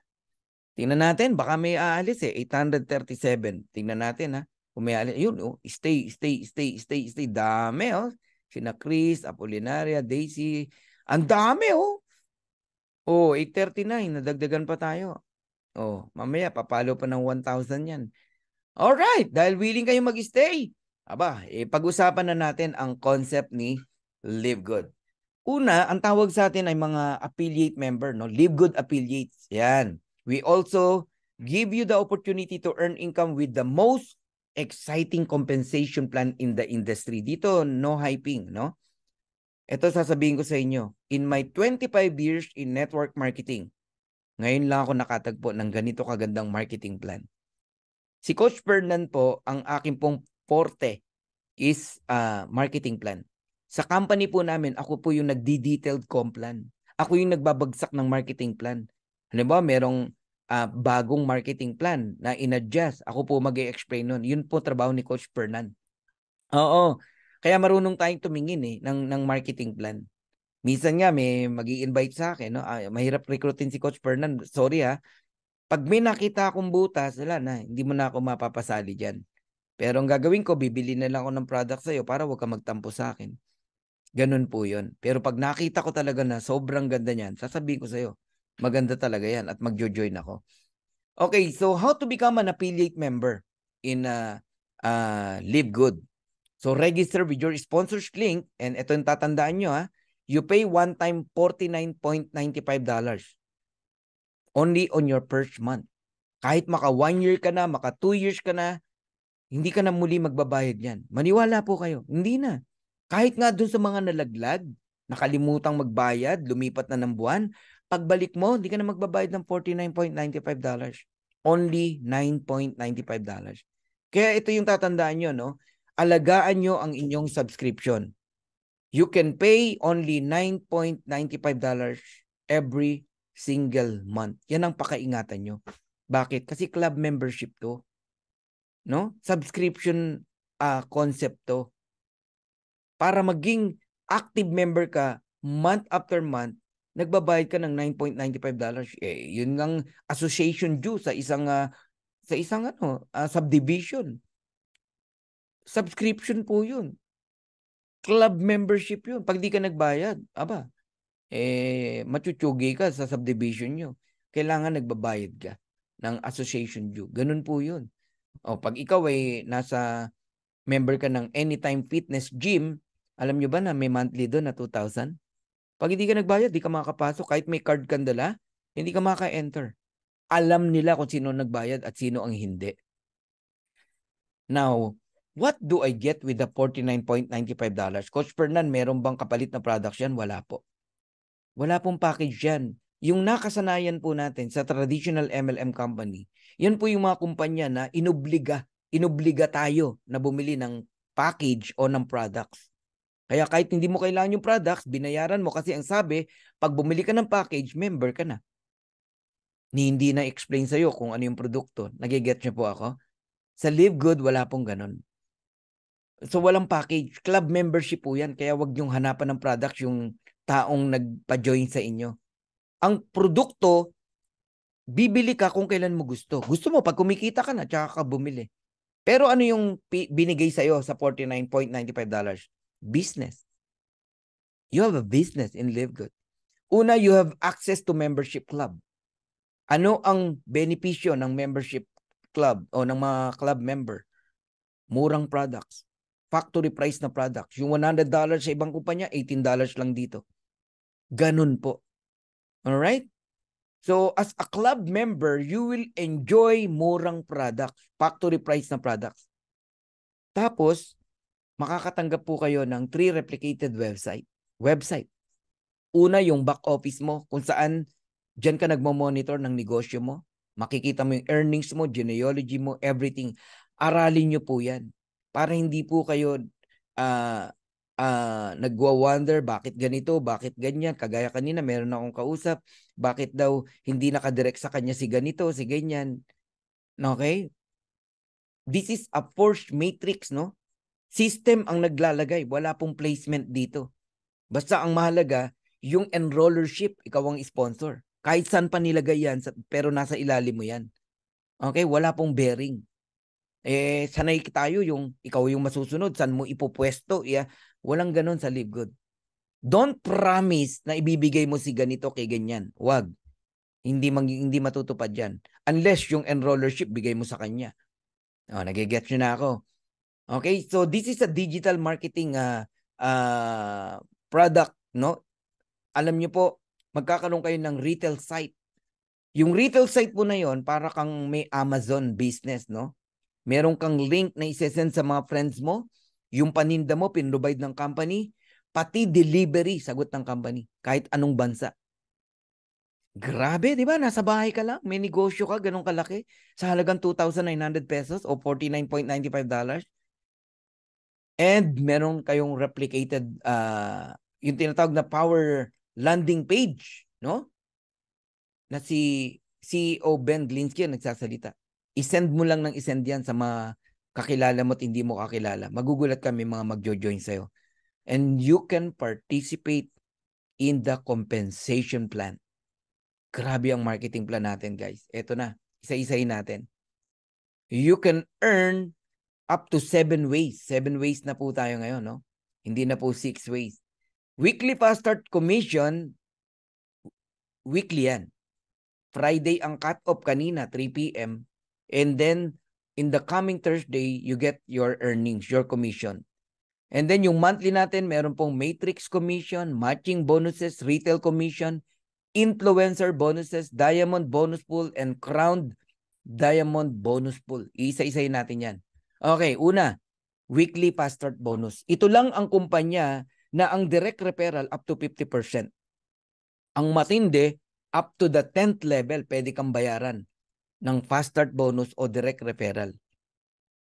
Speaker 1: Tingnan natin, baka may aalis 837. Tingnan natin ha. Kung may aalis, yun, stay. Dami Sina Chris, Apolinaria, Daisy. Ang dami 839. Nadagdagan pa tayo. Mamaya, papalo pa ng 1,000 yan. Alright, dahil willing kayo mag-stay, pag-usapan na natin ang concept ni Live Good. Una, ang tawag sa atin ay mga affiliate member, no? Live Good affiliates. Yan. We also give you the opportunity to earn income with the most exciting compensation plan in the industry. Dito, no hyping, no? Ito sasabihin ko sa inyo. In my 25 years in network marketing, ngayon lang ako nakatagpo ng ganito kagandang marketing plan. Si Coach Fernan po, ang aking pong forte is marketing plan. Sa company po namin, ako po yung nagdi-detailed comp plan. Ako yung nagbabagsak ng marketing plan. Halimbawa, merong bagong marketing plan na in-adjust. Ako po mag-i-explain nun. Yun po trabaho ni Coach Fernan. Oo. Kaya marunong tayong tumingin ng marketing plan. Minsan nga may mag-i-invite sa akin, no? Mahirap recruitin si Coach Fernan. Sorry Pag may nakita akong butas, wala na, hindi mo na ako mapapasali dyan. Pero ang gagawin ko, bibili na lang ako ng product sa'yo para huwag ka magtampo sa akin. Ganun po yun. Pero pag nakita ko talaga na sobrang ganda niyan, sasabihin ko sa'yo, maganda talaga yan at magjo-join ako. Okay, so how to become an affiliate member in Live Good? So register with your sponsors link and ito yung tatandaan nyo ha, you pay one time $49.95 only on your first month. Kahit maka 1 year ka na, maka 2 years ka na, hindi ka na muli magbabayad yan. Maniwala po kayo, hindi na. Kahit nga dun sa mga nalaglag, nakalimutang magbayad, lumipat na ng buwan, pagbalik mo, hindi ka na magbabayad ng $49.95. Only $9.95. Kaya ito yung tatandaan nyo, no? Alagaan nyo ang inyong subscription. You can pay only $9.95 every single month. Yan ang pakaingatan nyo. Bakit? Kasi club membership to. No? Subscription concept to. Para maging active member ka month after month, nagbabayad ka ng $9.95. Yun ang association due sa isang subdivision. Subscription po yun. Club membership yun. Pag di ka nagbayad, machuchugi ka sa subdivision nyo. Kailangan nagbabayad ka ng association due. Ganun po yun. O, pag ikaw ay nasa member ka ng Anytime Fitness Gym, alam nyo ba na may monthly doon na 2,000? Pag hindi ka nagbayad, di ka makakapasok. Kahit may card kang dala, hindi ka maka-enter. Alam nila kung sino nagbayad at sino ang hindi. Now, what do I get with the $49.95? Coach Fernan, meron bang kapalit na products yan? Wala po. Wala pong package yan. Yung nakasanayan po natin sa traditional MLM company, yan po yung mga kumpanya na inobliga tayo na bumili ng package o ng products. Kaya kahit hindi mo kailangan yung products, binayaran mo kasi ang sabi, pag bumili ka ng package, member ka na. Hindi na explain sa'yo kung ano yung produkto. Nagiget niyo po ako? Sa Live Good, wala pong ganun. So walang package. Club membership po yan. Kaya wag yung hanapan ng products yung taong nagpa-join sa inyo. Ang produkto, bibili ka kung kailan mo gusto. Gusto mo, pag kumikita ka na, tsaka ka bumili. Pero ano yung binigay sa'yo sa $49.95? Business. You have a business in Live Good. Una, you have access to membership club. Ano ang benepisyo ng membership club o ng mga club member? Murang products. Factory price na products. Yung $100 sa ibang kumpanya, $18 lang dito. Ganun po. Alright? So, as a club member, you will enjoy murang products. Factory price na products. Tapos, makakatanggap po kayo ng 3 replicated website. Una, yung back office mo, kung saan dyan ka nagmo-monitor ng negosyo mo. Makikita mo yung earnings mo, genealogy mo, everything. Aralin nyo po yan. Para hindi po kayo nagwa-wonder, bakit ganito, bakit ganyan. Kagaya kanina, meron akong kausap, bakit daw hindi nakadirect sa kanya si ganito, si ganyan. Okay? This is a forced matrix, no? System ang naglalagay. Wala pong placement dito. Basta ang mahalaga, yung enrollership, ikaw ang sponsor. Kahit saan pa nilagay yan, pero nasa ilalim mo yan. Okay? Wala pong bearing. Sanay tayo yung ikaw yung masusunod, saan mo ipopwesto. Walang ganun sa Live Good. Don't promise na ibibigay mo si ganito kay ganyan. Wag. Hindi matutupad yan. Unless yung enrollership bigay mo sa kanya. Nagigets nyo na ako. Okay? So this is a digital marketing product, no? Alam nyo po, magkakaroon kayo ng retail site. Yung retail site po na yon, para kang may Amazon business, no? Meron kang link na isesend sa mga friends mo, yung paninda mo, pinrovide ng company, pati delivery, sagot ng company, kahit anong bansa. Grabe, di ba? Nasa bahay ka lang, may negosyo ka, ganun kalaki, sa halagang 2,900 pesos o $49.95. And meron kayong replicated, yung tinatawag na power landing page, no? Na si CEO Ben Glinsky ang nagsasalita. I-send mo lang ng i-send yan sa mga kakilala mo at hindi mo kakilala. Magugulat kami mga magjo-join sa'yo. And you can participate in the compensation plan. Grabe ang marketing plan natin, guys. Eto na. Isa-isahin natin. You can earn up to 7 ways. 7 ways na po tayo ngayon, no? Hindi na po 6 ways. Weekly fast start commission, weekly yan. Friday ang cut-off kanina, 3 p.m. And then, in the coming Thursday, you get your earnings, your commission. And then, yung monthly natin, meron pong matrix commission, matching bonuses, retail commission, influencer bonuses, diamond bonus pool, and crowned diamond bonus pool. Isa-isahin natin yan. Okay, una, weekly fast start bonus. Ito lang ang kumpanya na ang direct referral up to 50%. Ang matindi, up to the 10th level, pwede kang bayaran ng fast start bonus o direct referral.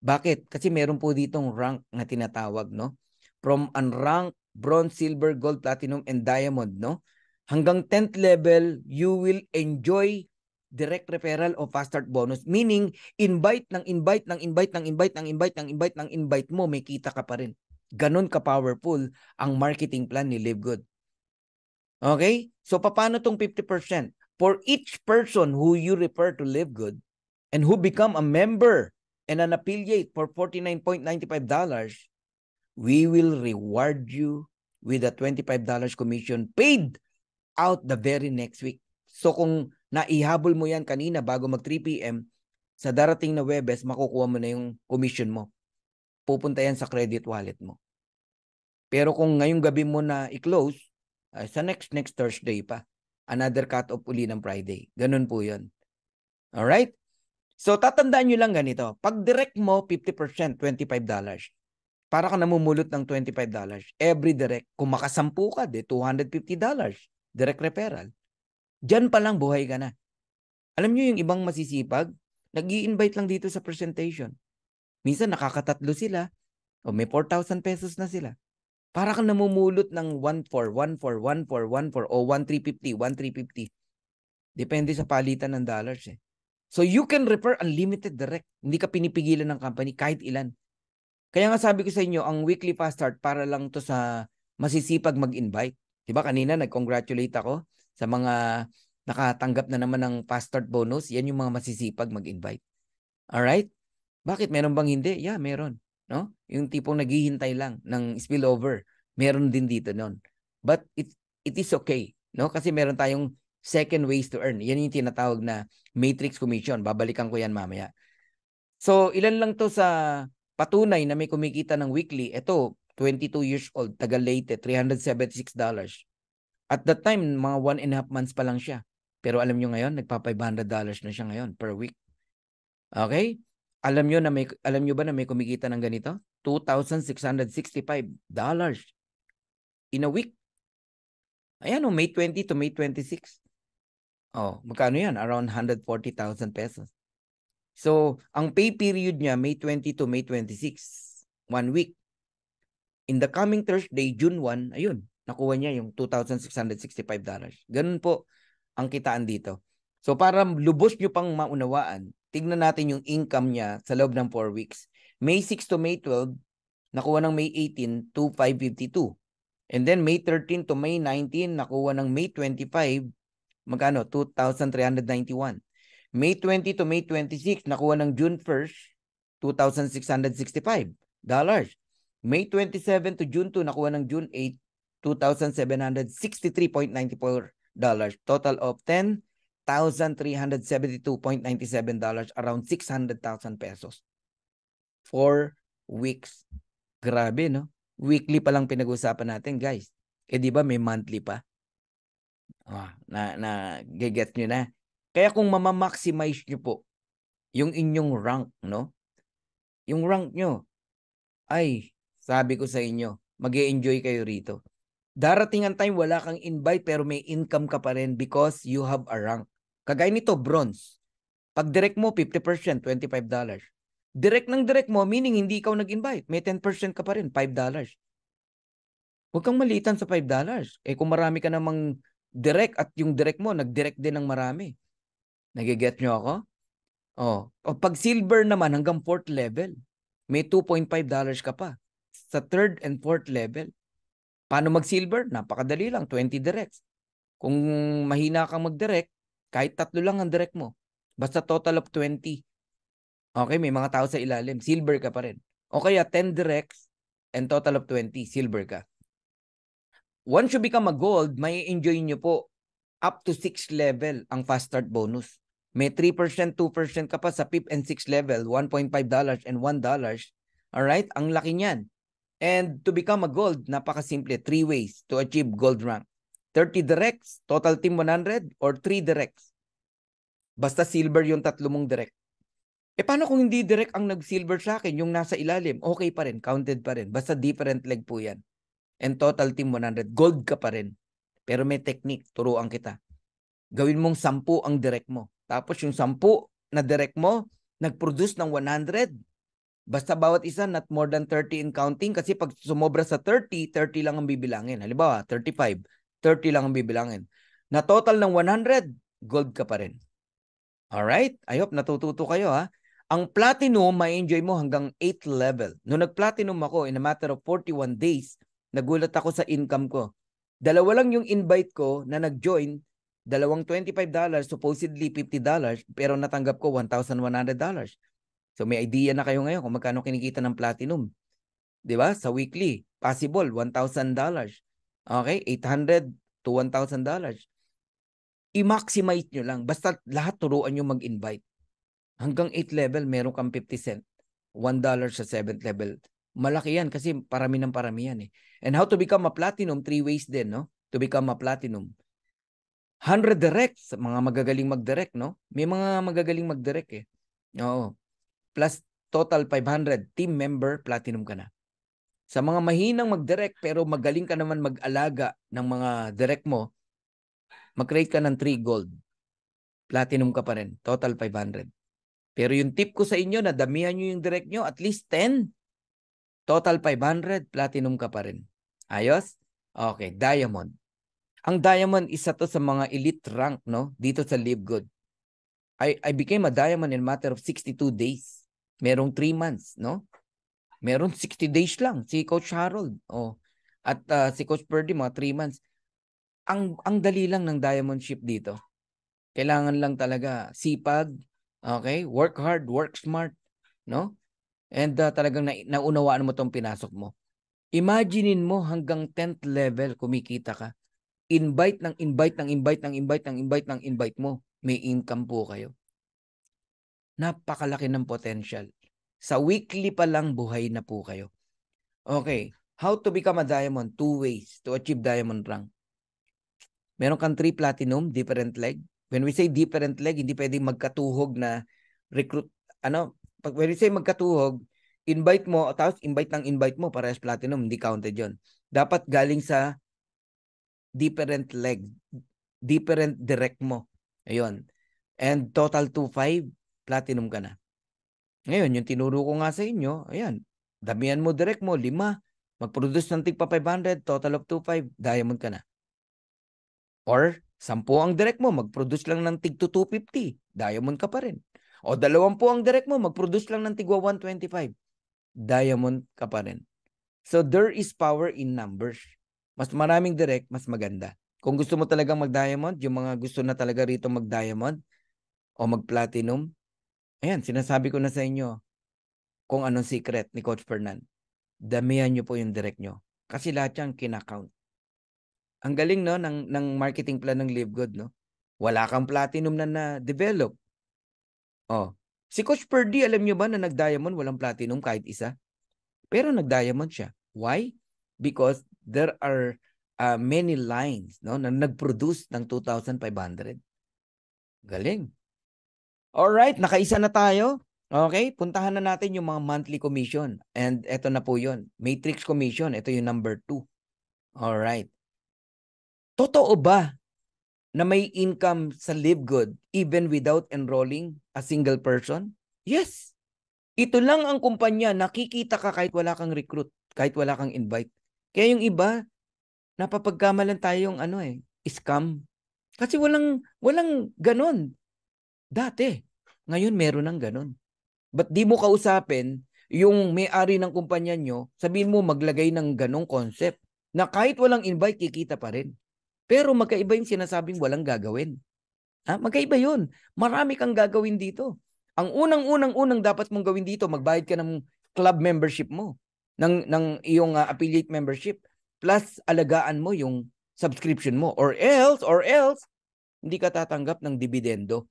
Speaker 1: Bakit? Kasi meron po ditong rank na tinatawag, no? From unranked, bronze, silver, gold, platinum, and diamond, no? Hanggang 10th level, you will enjoy direct referral o fast start bonus. Meaning, invite mo, may kita ka pa rin. Ganon ka-powerful ang marketing plan ni Live Good. Okay? So, paano tong 50%? For each person who you refer to Live Good and who become a member and an affiliate for $49.95, we will reward you with a $25 commission paid out the very next week. So, kung naihabol mo yan kanina bago mag 3 p.m., sa darating na Webes, makukuha mo na yung commission mo. Pupunta yan sa credit wallet mo. Pero kung ngayong gabi mo na i-close, sa next Thursday pa, another cut-off uli ng Friday. Ganun po yun. Alright? So, tatandaan nyo lang ganito. Pag direct mo, 50%, $25. Para ka namumulot ng $25. Every direct. Kung makasampu ka, $250. Direct referral. Diyan pa lang buhay ka na. Alam nyo yung ibang masisipag, nag-i-invite lang dito sa presentation. Minsan nakakatatlo sila, o may 4,000 pesos na sila. Para kang namumulot ng 1,400, 1,400, 1,400, 1,400, o 1,350, 1,350. Depende sa palitan ng dollars eh. So you can refer unlimited direct. Hindi ka pinipigilan ng company kahit ilan. Kaya nga sabi ko sa inyo, ang weekly fast start para lang to sa masisipag mag-invite. Diba kanina nag-congratulate ako sa mga nakatanggap na naman ng fast start bonus. Yan yung mga masisipag mag-invite. Alright? Bakit? Meron bang hindi? Yeah, meron. No? Yung tipong naghihintay lang ng spillover. Meron din dito nun. But it is okay. No? Kasi meron tayong second ways to earn. Yan yung tinatawag na matrix commission. Babalikan ko yan mamaya. So, ilan lang to sa patunay na may kumikita ng weekly. Ito, 22 years old, taga Leyte, $376. At that time, mga 1.5 months pa lang siya. Pero alam nyo ngayon, nagpa-$500 na siya ngayon per week. Okay? Alam nyo ba na may kumikita ng ganito? $2,665 in a week. Ayan o, May 20 to May 26. Oh, magkano yan? Around 140,000 pesos. So, ang pay period niya, May 20 to May 26. 1 week. In the coming Thursday, June 1, ayun, nakuha niya yung $2,665. Ganun po ang kitaan dito. So, para lubos nyo pang maunawaan, tignan natin yung income niya sa loob ng 4 weeks. May 6 to May 12, nakuha ng May 18 to 552. And then May 13 to May 19, nakuha ng May 25, magkano? 2,391. May 20 to May 26, nakuha ng June 1st, $2,665. May 27 to June 2, nakuha ng June 8, $2,763.94. Total of $10,372.97, around 600,000 pesos. 4 weeks. Grabe, no? Weekly pa lang pinag-usapan natin, guys. Eh, di ba may monthly pa? Gigets nyo na. Kaya kung mamamaximize nyo po yung inyong rank, no? Yung rank nyo, ay, sabi ko sa inyo, mag-e-enjoy kayo rito. Darating ang time, wala kang invite pero may income ka pa rin because you have a rank. Kagaya nito, bronze. Pag direct mo, 50%, $25. Direct ng direct mo, meaning hindi ikaw nag-invite. May 10% ka pa rin, $5. Huwag kang malitan sa $5. Eh kung marami ka namang direct at yung direct mo, nag-direct din ng marami. Nagiget nyo ako? O pag silver naman, hanggang 4th level, may $2.5 ka pa. Sa 3rd and 4th level. Paano mag-silver? Napakadali lang, 20 directs. Kung mahina kang mag-direct, kahit 3 lang ang direct mo. Basta total of 20. Okay, may mga tao sa ilalim. Silver ka pa rin. O kaya 10 directs and total of 20. Silver ka. Once you become a gold, may enjoy nyo po up to 6 level ang fast start bonus. May 3%, 2% ka pa sa 5th and 6th level, $1.5 and $1. Alright? Ang laki niyan. And to become a gold, napakasimple. 3 ways to achieve gold rank. 30 directs, total team 100, or 3 directs. Basta silver yung 3 mong direct. Paano kung hindi direct ang nag-silver sa akin, yung nasa ilalim? Okay pa rin, counted pa rin. Basta different leg po yan. And total team 100. Gold ka pa rin. Pero may technique, turuan kita. Gawin mong 10 ang direct mo. Tapos yung 10 na direct mo, nag-produce ng 100. Basta bawat isa, not more than 30 in counting. Kasi pag sumobra sa 30, 30 lang ang bibilangin. Halimbawa, 35, 30 lang ang bibilangin. Na total ng 100, gold ka pa rin. Alright? I hope natututo kayo ha. Ang platinum, ma-enjoy mo hanggang 8th level. Noong nag-platinum ako, in a matter of 41 days, nagulat ako sa income ko. 2 lang yung invite ko na nag-join, dalawang $25, supposedly $50, pero natanggap ko $1,100. So may idea na kayo ngayon kung magkano kinikita ng platinum. 'Di ba? Sa weekly, possible $1,000. Okay? $800 to $1,000. I-maximize nyo lang. Basta lahat turuan nyo mag-invite. Hanggang 8th level, meron kang 50 cent. $1 sa 7th level. Malaki yan kasi parami ng parami yan eh. And how to become a platinum? 3 ways din, no? To become a platinum. 100 directs. Mga magagaling mag-direct, no? May mga magagaling mag-direct eh. Oo. Plus total 500. Team member, platinum ka na. Sa mga mahinang mag-direct pero magaling ka naman mag-alaga ng mga direct mo, mag-create ka ng 3 gold. Platinum ka pa rin. Total 500. Pero yung tip ko sa inyo na damihan nyo yung direct nyo, at least 10. Total 500, platinum ka pa rin. Ayos? Okay, diamond. Ang diamond, isa to sa mga elite rank, no? Dito sa Live Good. I became a diamond in a matter of 62 days. Merong 3 months, no? Meron 60 days lang. Si Coach Harold. Oh. At si Coach Purdy, mga 3 months. Ang dali lang ng diamond ship dito. Kailangan lang talaga sipag, okay? Work hard, work smart, no? And talagang naunawaan mo tong pinasok mo. Imaginein mo hanggang 10th level kumikita ka. Invite ng invite ng invite ng invite ng invite ng invite mo. May income po kayo. Napakalaki ng potential. Sa weekly pa lang buhay na po kayo. Okay, how to become a diamond? 2 ways to achieve diamond rank. Meron kang 3 platinum, different leg. When we say different leg, hindi pwedeng magkatuhog na recruit, when we say magkatuhog, invite mo, tapos invite mo, parehas platinum, hindi counted yon. Dapat galing sa different leg, different direct mo. Ayun. And total 2.5, platinum ka na. Ngayon, yung tinuro ko nga sa inyo, ayan, damihan mo direct mo, 5, mag-produce ng tigpa 500, total of 2.5, diamond ka na. Or 10 ang direct mo, mag-produce lang ng tig 250, diamond ka pa rin. O 20 ang direct mo, mag-produce lang ng tigwa 125, diamond ka pa rin. So there is power in numbers. Mas maraming direct, mas maganda. Kung gusto mo talagang mag-diamond, yung mga gusto na talaga rito mag-diamond o mag-platinum, ayan, sinasabi ko na sa inyo kung anong secret ni Coach Fernan. Damihan nyo po yung direct nyo. Kasi lahat yan kinakount. Ang galing no ng marketing plan ng Live Good, no? Wala kang platinum na na-develop. Oh. Si Coach Purdy, alam nyo ba na nag-diamond walang platinum kahit isa? Pero nag-diamond siya. Why? Because there are many lines, no, na nag-produce ng 2,500. Galing. Alright, nakaisa na tayo. Okay, puntahan na natin yung mga monthly commission. And eto na po yun. Matrix commission, ito yung number 2. Alright. Totoo ba na may income sa Live Good even without enrolling a single person? Yes. Ito lang ang kumpanya, nakikita ka kahit wala kang recruit, kahit wala kang invite. Kaya yung iba, napapagkamalan tayong scam. Kasi walang ganon. Dati. Ngayon meron ng ganon. Ba't di mo kausapin yung may-ari ng kumpanya nyo, sabihin mo maglagay ng ganong concept na kahit walang invite, kikita pa rin. Pero magkaiba yung sinasabing walang gagawin. Magkaiba yun. Marami kang gagawin dito. Ang unang dapat mong gawin dito, magbayad ka ng club membership mo, ng iyong affiliate membership, plus alagaan mo yung subscription mo. Or else, hindi ka tatanggap ng dividendo.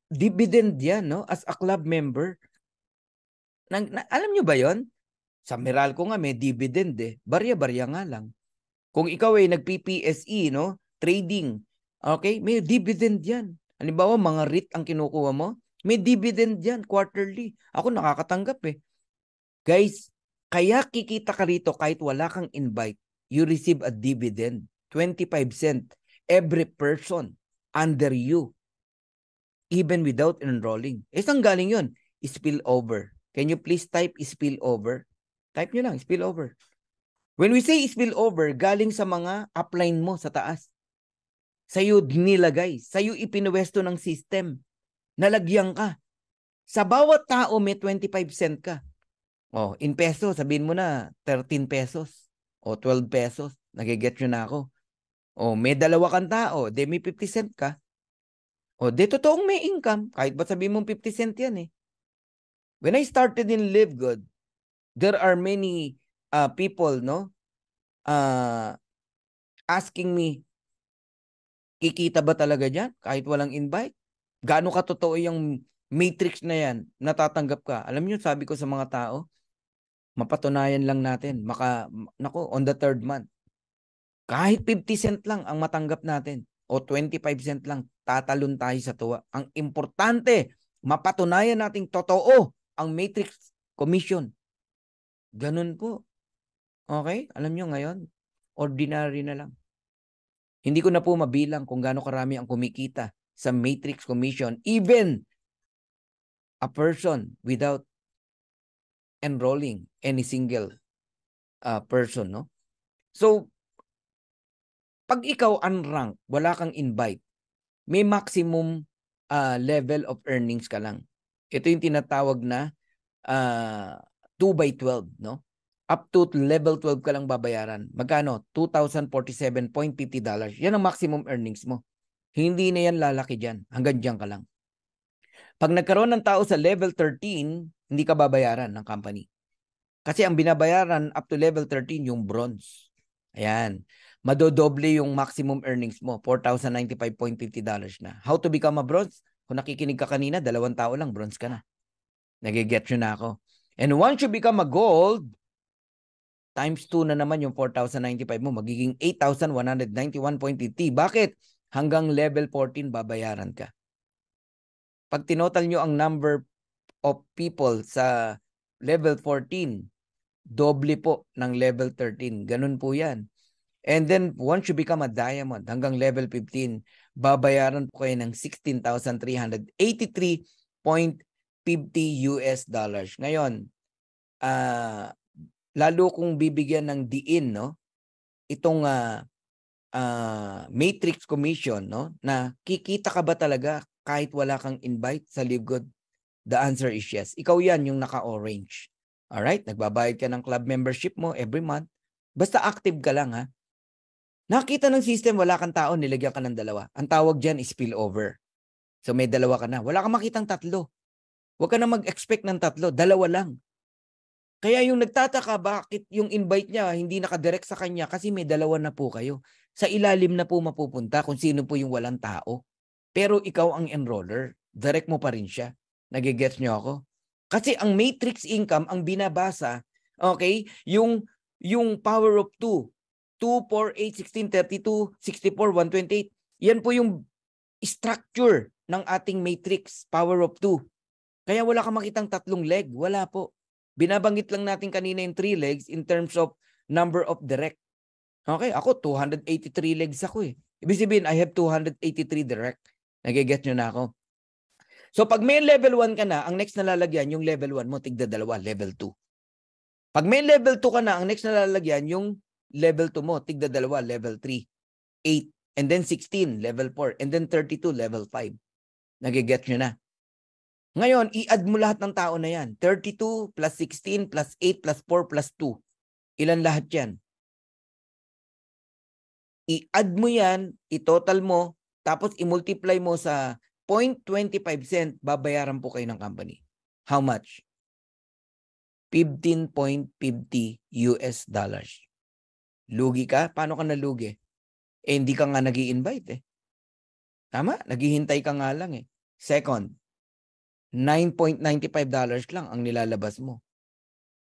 Speaker 1: Dividend yan, no? As a club member. Alam nyo ba yon? Sa Meralco nga may dividend eh. Barya-barya nga lang. Kung ikaw ay nag-PPSE, no? Trading. Okay? May dividend yan. Halimbawa, mga REIT ang kinukuha mo. May dividend yan, quarterly. Ako nakakatanggap eh. Guys, kaya kikita ka rito kahit wala kang invite, you receive a dividend. 25 cents every person under you. Even without enrolling. Saan galing yun? Spillover. Can you please type spillover? Type nyo lang, spillover. When we say spillover, galing sa mga upline mo sa taas. Sa'yo nilagay. Sa'yo ipinuwesto ng system. Nalagyan ka. Sa bawat tao may 25 cent ka. In peso, sabihin mo na 13 pesos. 12 pesos. Nagiget nyo na ako. May dalawa kang tao. May 50 cent ka. Di totoong may income. Kahit ba sabihin mong 50 cent yan eh. When I started in Live Good, there are many people, no? Asking me, kikita ba talaga dyan kahit walang invite? Gaano katotoo yung matrix na yan? Natatanggap ka? Alam niyo, sabi ko sa mga tao, mapatunayan lang natin. On the 3rd month, kahit 50 cent lang ang matanggap natin o 25 cent lang, tatalon tayo sa tuwa. Ang importante, mapatunayan nating totoo ang matrix commission. Ganun po. Okay? Alam nyo ngayon, ordinary na lang. Hindi ko na po mabilang kung gaano karami ang kumikita sa matrix commission. Even a person without enrolling any single person, no? So, pag ikaw unranked, wala kang invite, may maximum level of earnings ka lang. Ito yung tinatawag na 2/12, no? Up to level 12 ka lang babayaran. Magkano? $2,047.50. Yan ang maximum earnings mo. Hindi na yan lalaki dyan. Hanggang dyan ka lang. Pag nagkaroon ng tao sa level 13, hindi ka babayaran ng company. Kasi ang binabayaran up to level 13 yung bronze. Ayan. Madodoble yung maximum earnings mo. $4,095.50 na. How to become a bronze? Kung nakikinig ka kanina, 2 tao lang, bronze ka na. Nagiget nyo na ako. And once you become a gold, times 2 na naman yung 4,095 mo, magiging 8,191.50. Bakit? Hanggang level 14 babayaran ka. Pag tinotal nyo ang number of people sa level 14, doble po ng level 13. Ganun po yan. And then, once you become a diamond, hanggang level 15, babayaran po kayo ng $16,383.50. Ngayon, lalo kung bibigyan ng diin, no? Itong matrix commission, no? Na kikita ka ba talaga kahit wala kang invite sa Live Good? The answer is yes. Ikaw yan yung naka-orange. Alright? Nagbabayad ka ng club membership mo every month. Basta active ka lang, ha? Nakita ng system, wala kang tao, nilagyan ka ng 2. Ang tawag dyan is spillover. So may 2 ka na. Wala kang makitang 3. Huwag ka na mag-expect ng 3. 2 lang. Kaya yung nagtataka, bakit yung invite niya hindi nakadirect sa kanya? Kasi may 2 na po kayo. Sa ilalim na po mapupunta kung sino po yung walang tao. Pero ikaw ang enroller. Direct mo pa rin siya. Nagigets nyo ako? Kasi ang matrix income, ang binabasa, okay, yung power of 2, 2, 4, 8, 16, 32, 64, 128. Yan po yung structure ng ating matrix, power of 2. Kaya wala kang makitang 3 leg. Wala po. Binabanggit lang natin kanina yung 3 legs in terms of number of direct. Okay, ako 283 legs ako eh. Ibig sabihin, I have 283 direct. Nagigets nyo na ako. So pag may level 1 ka na, ang next na lalagyan, yung level 1 mo, tigda 2, level 2. Pag may level 2 ka na, ang next na lalagyan, yung level 2 mo, tigda 2, level 3, 8, and then 16, level 4, and then 32, level 5. Nagigets nyo na. Ngayon, i-add mo lahat ng tao na yan. 32 plus 16 plus 8 plus 4 plus 2. Ilan lahat yan? I-add mo yan, i-total mo, tapos i-multiply mo sa 0.25 cent, babayaran po kayo ng company. How much? $15.50 US dollars. Lugi ka? Paano ka nalugi? Hindi ka nga nag-i-invite eh. Tama? Naghihintay ka nga lang eh. Second, $9.95 lang ang nilalabas mo.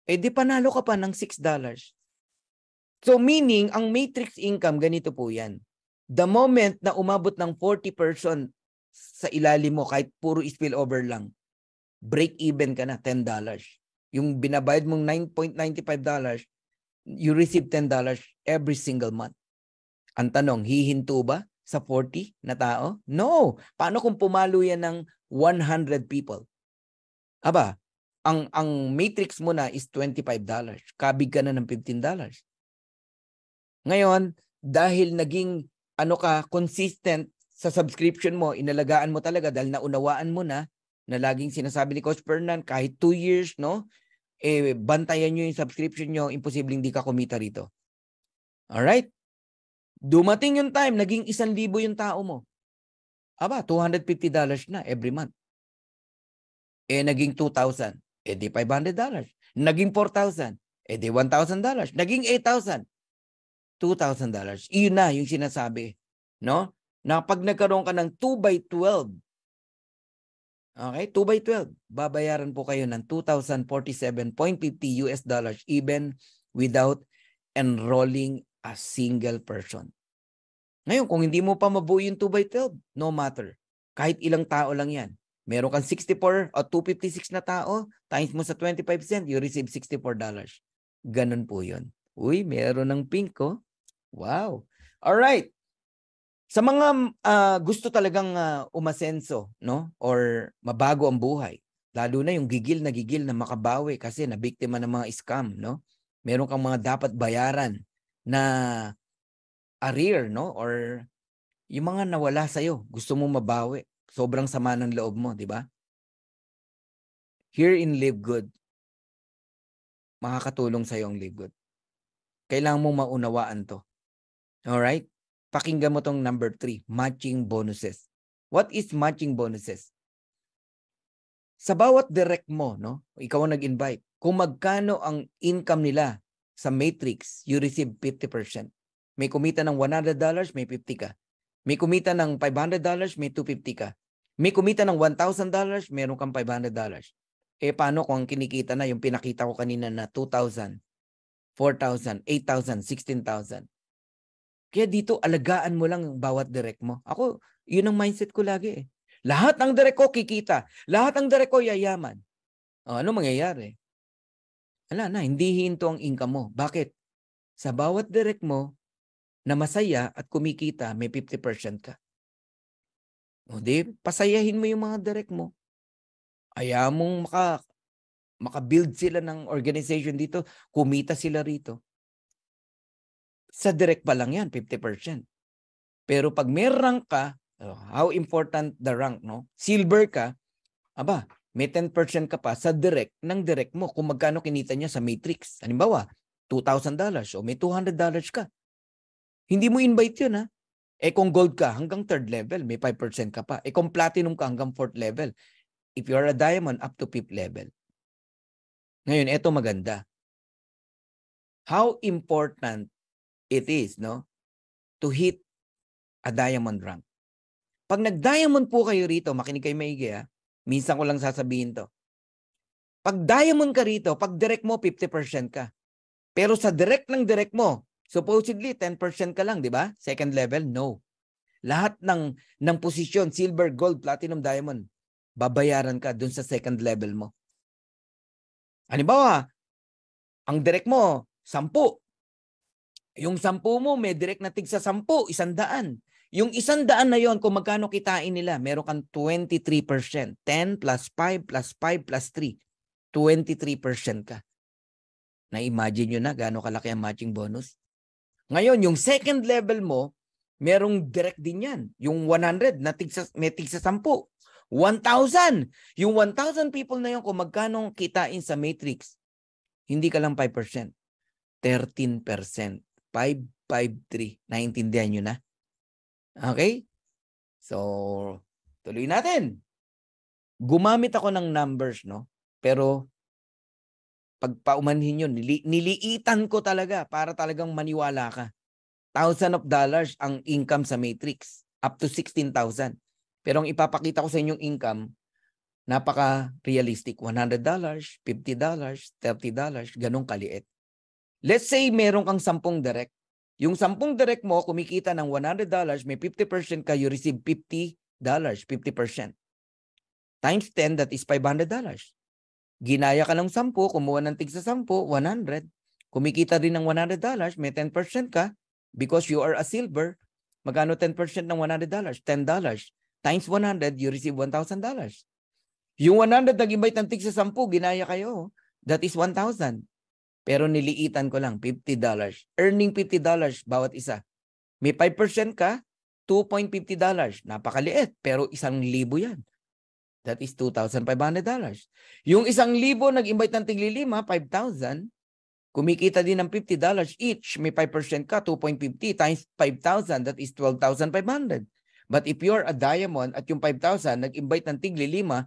Speaker 1: Di panalo ka pa ng $6. So meaning, ang matrix income, ganito po yan. The moment na umabot ng 40% sa ilalim mo, kahit puro spillover lang, break even ka na, $10. Yung binabayad mong $9.95, you receive $10 every single month. Ang tanong, hihinto ba sa 40 na tao? No. Paano kung pumalo yan ng 100 people? Aba, ang matrix mo na is $25. Kabig ka na ng $15. Ngayon, dahil naging consistent sa subscription mo, inalagaan mo talaga dahil naunawaan mo na laging sinasabi ni Coach Fernan, kahit 2 years, no? Bantayan nyo yung subscription nyo, imposibleng di ka kumita rito. Alright? Dumating yung time, naging 1,000 yung tao mo. Aba, $250 na every month. Naging 2,000. Di $500. Naging 4,000. Di $1,000. Naging 8,000. $2,000. Iyon na yung sinasabi. No? Na pag nagkaroon ka ng 2x12, okay, 2x12, babayaran po kayo ng $2,047.50 US dollars even without enrolling a single person. Ngayon, kung hindi mo pa mabuo yung 2x12, no matter. Kahit ilang tao lang yan. Meron kang 64 o 256 na tao, times mo sa 25 cent, you receive $64. Ganun po yun. Uy, meron ng pink ko. Wow. Alright. Sa mga gusto talagang umasenso, no? Or mabago ang buhay, lalo na yung gigil na makabawi kasi nabiktima ng mga scam, no? Meron kang mga dapat bayaran na arrear, no? Or yung mga nawala sa'yo, gusto mo mabawi. Sobrang sama ng loob mo, di ba? Here in Live Good, makakatulong sa'yo ang Live Good. Kailangan mong maunawaan to. Alright? Pakinggan mo tong number 3, matching bonuses. What is matching bonuses? Sa bawat direct mo, no? Ikaw ang nag-invite. Kung magkano ang income nila sa matrix, you receive 50%. May kumita ng $100, may 50 ka. May kumita ng $500, may 250 ka. May kumita ng $1,000, meron kang $500. Paano kung ang kinikita na yung pinakita ko kanina na 2,000, 4,000, 8,000, 16,000? Kaya dito, alagaan mo lang bawat direct mo. Ako, yun ang mindset ko lagi eh. Lahat ng direct ko kikita. Lahat ng direct ko yayaman. Ano mangyayari? Wala na, hindi hinto ang income mo. Bakit? Sa bawat direct mo na masaya at kumikita, may 50% ka. Pasayahin mo yung mga direct mo. Ayaw mong maka-build sila ng organization dito, kumita sila rito. Sa direct pa lang yan, 50%. Pero pag may rank ka, how important the rank, no? Silver ka, aba, may 10% ka pa sa direct ng direct mo kung magkano kinita niya sa matrix. Halimbawa, $2,000 o may $200 ka. Hindi mo invite yun, ha? Kung gold ka, hanggang 3rd level, may 5% ka pa. Kung platinum ka, hanggang 4th level. If you are a diamond, up to 5th level. Ngayon, eto maganda. How important it is, no, to hit a diamond rank. Pag nag-diamond po kayo rito, makinig kayo maigi, ha? Minsan ko lang sasabihin to. Pag diamond ka rito, pag direct mo, 50% ka. Pero sa direct ng direct mo, supposedly 10% ka lang, di ba? Second level, no. Lahat ng posisyon, silver, gold, platinum, diamond, babayaran ka dun sa second level mo. Halimbawa, ang direct mo, 10. Yung 10 mo, may direct na tig sa 10, 100. Yung 100 na yon, kung magkano kitain nila, meron kang 23%. 10 plus 5 plus 5 plus 3. 23% ka. Na-imagine nyo na gaano kalaki ang matching bonus? Ngayon, yung second level mo, merong direct din yan. Yung 100, may tig sa 10. 1,000. Yung 1,000 people na yon, kung magkano kitain sa matrix, hindi ka lang 5%. 13%. 553. Naintindihan nyo na? Okay? So, tuloy natin. Gumamit ako ng numbers, no? Pero pagpaumanhin yun, niliitan ko talaga para talagang maniwala ka. $1,000 ang income sa Matrix, up to 16,000. Pero ang ipapakita ko sa inyong income, napaka-realistic. $100, $50, $30, ganong kaliit. Let's say meron kang 10 direct. Yung 10 direct mo, kumikita ng $100, may 50% ka, you receive $50, 50%. Times 10, that is $500. Ginaya ka ng 10, kumuha ng tig sa 10, 100. Kumikita rin ng $100, may 10% ka, because you are a silver. Magkano 10% ng $100? $10. Times 100, you receive $1,000. Yung 100 nag-invite ng tig sa 10, ginaya kayo, that is 1,000. Pero niliitan ko lang, $50. Earning $50 bawat isa. May 5% ka, $2.50. Napakaliit, pero 1,000 yan. That is $2,500. Yung 1,000 nag-invite ng tigli-5, 5,000. Kumikita din ng $50 each. May 5% ka, 2.50 times 5,000. That is 12,500. But if you're a diamond at yung 5,000, nag-invite ng tigli-5,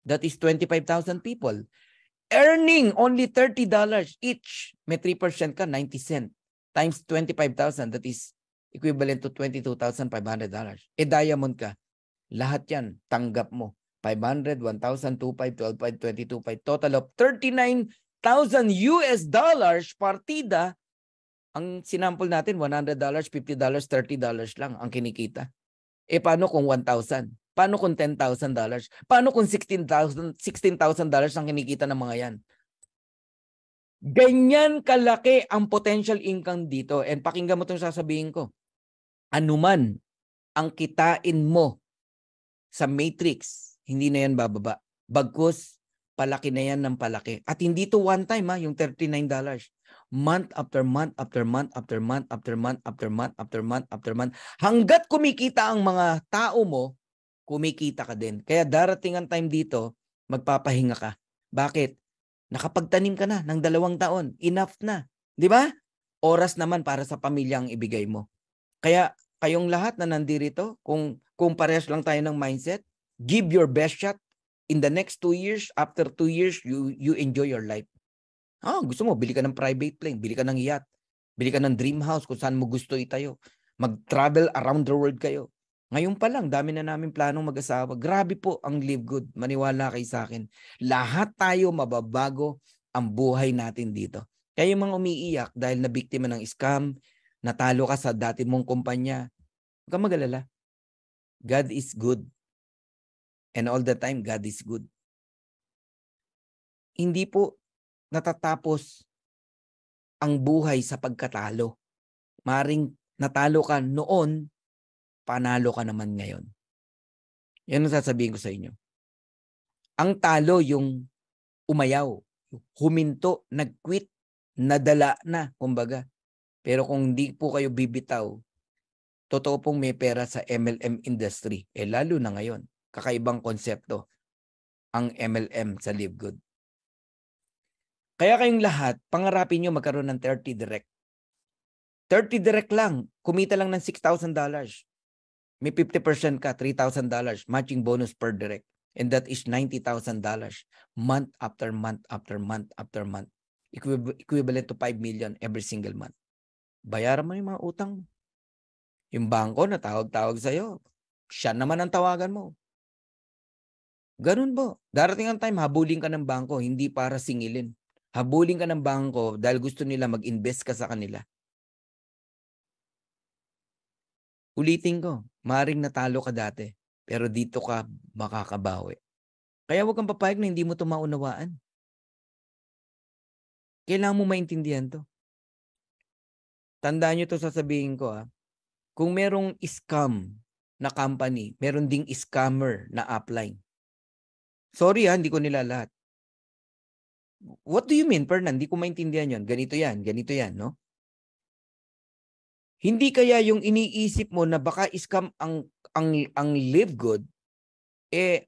Speaker 1: that is 25,000 people. Earning only $30 each. May 3% ka, 90 cent. Times 25,000, that is equivalent to $22,500. Diamond ka. Lahat yan, tanggap mo. 500, 1,000, 2,500, 12,500, 22,500. Total of $39,000 partida. Ang sinample natin, $100, $50, $30 lang ang kinikita. Paano kung 1,000? Paano kung $10,000? Paano kung $16,000 ang kinikita ng mga yan? Ganyan kalaki ang potential income dito. And pakinggan mo itong sasabihin ko. Anuman ang kitain mo sa Matrix, hindi na yan bababa. Bagkus, palaki na yan ng palaki. At hindi to one time, yung $39. Month after month after month after month after month after month after month after month. Hanggat kumikita ang mga tao mo, kumikita ka din. Kaya darating ang time dito, magpapahinga ka. Bakit? Nakapagtanim ka na ng 2 taon. Enough na. Di ba? Oras naman para sa pamilya ang ibigay mo. Kaya kayong lahat na nandirito, kung parehas lang tayo ng mindset, give your best shot. In the next 2 years, after 2 years, you enjoy your life. Gusto mo, bili ka ng private plane, bili ka ng yacht, bili ka ng dream house kung saan mo gusto itayo. Mag-travel around the world kayo. Ngayon pa lang, dami na namin planong mag-asawa. Grabe po ang Live Good. Maniwala kayo sa akin. Lahat tayo mababago ang buhay natin dito. Kaya yung mga umiiyak dahil nabiktima ng scam, natalo ka sa dati mong kumpanya, huwag kang mag-alala. God is good. And all the time, God is good. Hindi po natatapos ang buhay sa pagkatalo. Maring natalo ka noon, panalo ka naman ngayon. Yan ang sasabihin ko sa inyo. Ang talo yung umayaw, huminto, nag-quit, nadala na, kumbaga. Pero kung hindi po kayo bibitaw, totoo pong may pera sa MLM industry. Lalo na ngayon. Kakaibang konsepto ang MLM sa Live Good. Kaya kayong lahat, pangarapin nyo magkaroon ng 30 direct. 30 direct lang, kumita lang ng $6,000. May 50% ka, $3,000 matching bonus per direct. And that is $90,000 month after month after month after month. Equivalent to 5 million every single month. Bayaran mo yung mga utang. Yung bangko na tawag-tawag sa'yo, siya naman ang tawagan mo. Ganun po. Darating ang time, habulin ka ng bangko, hindi para singilin. Habulin ka ng bangko dahil gusto nila mag-invest ka sa kanila. Ulitin ko, maring natalo ka dati, pero dito ka makakabawi. Kaya huwag kang papayag na hindi mo ito maunawaan. Kailangan mo maintindihan to. Tandaan nyo ito, sasabihin ko. Kung merong scam na company, meron ding scammer na upline. Sorry hindi ko nila lahat. What do you mean, Fernan? Hindi ko maintindihan yun. Ganito yan, no? Hindi kaya yung iniisip mo na baka scam ang Live Good,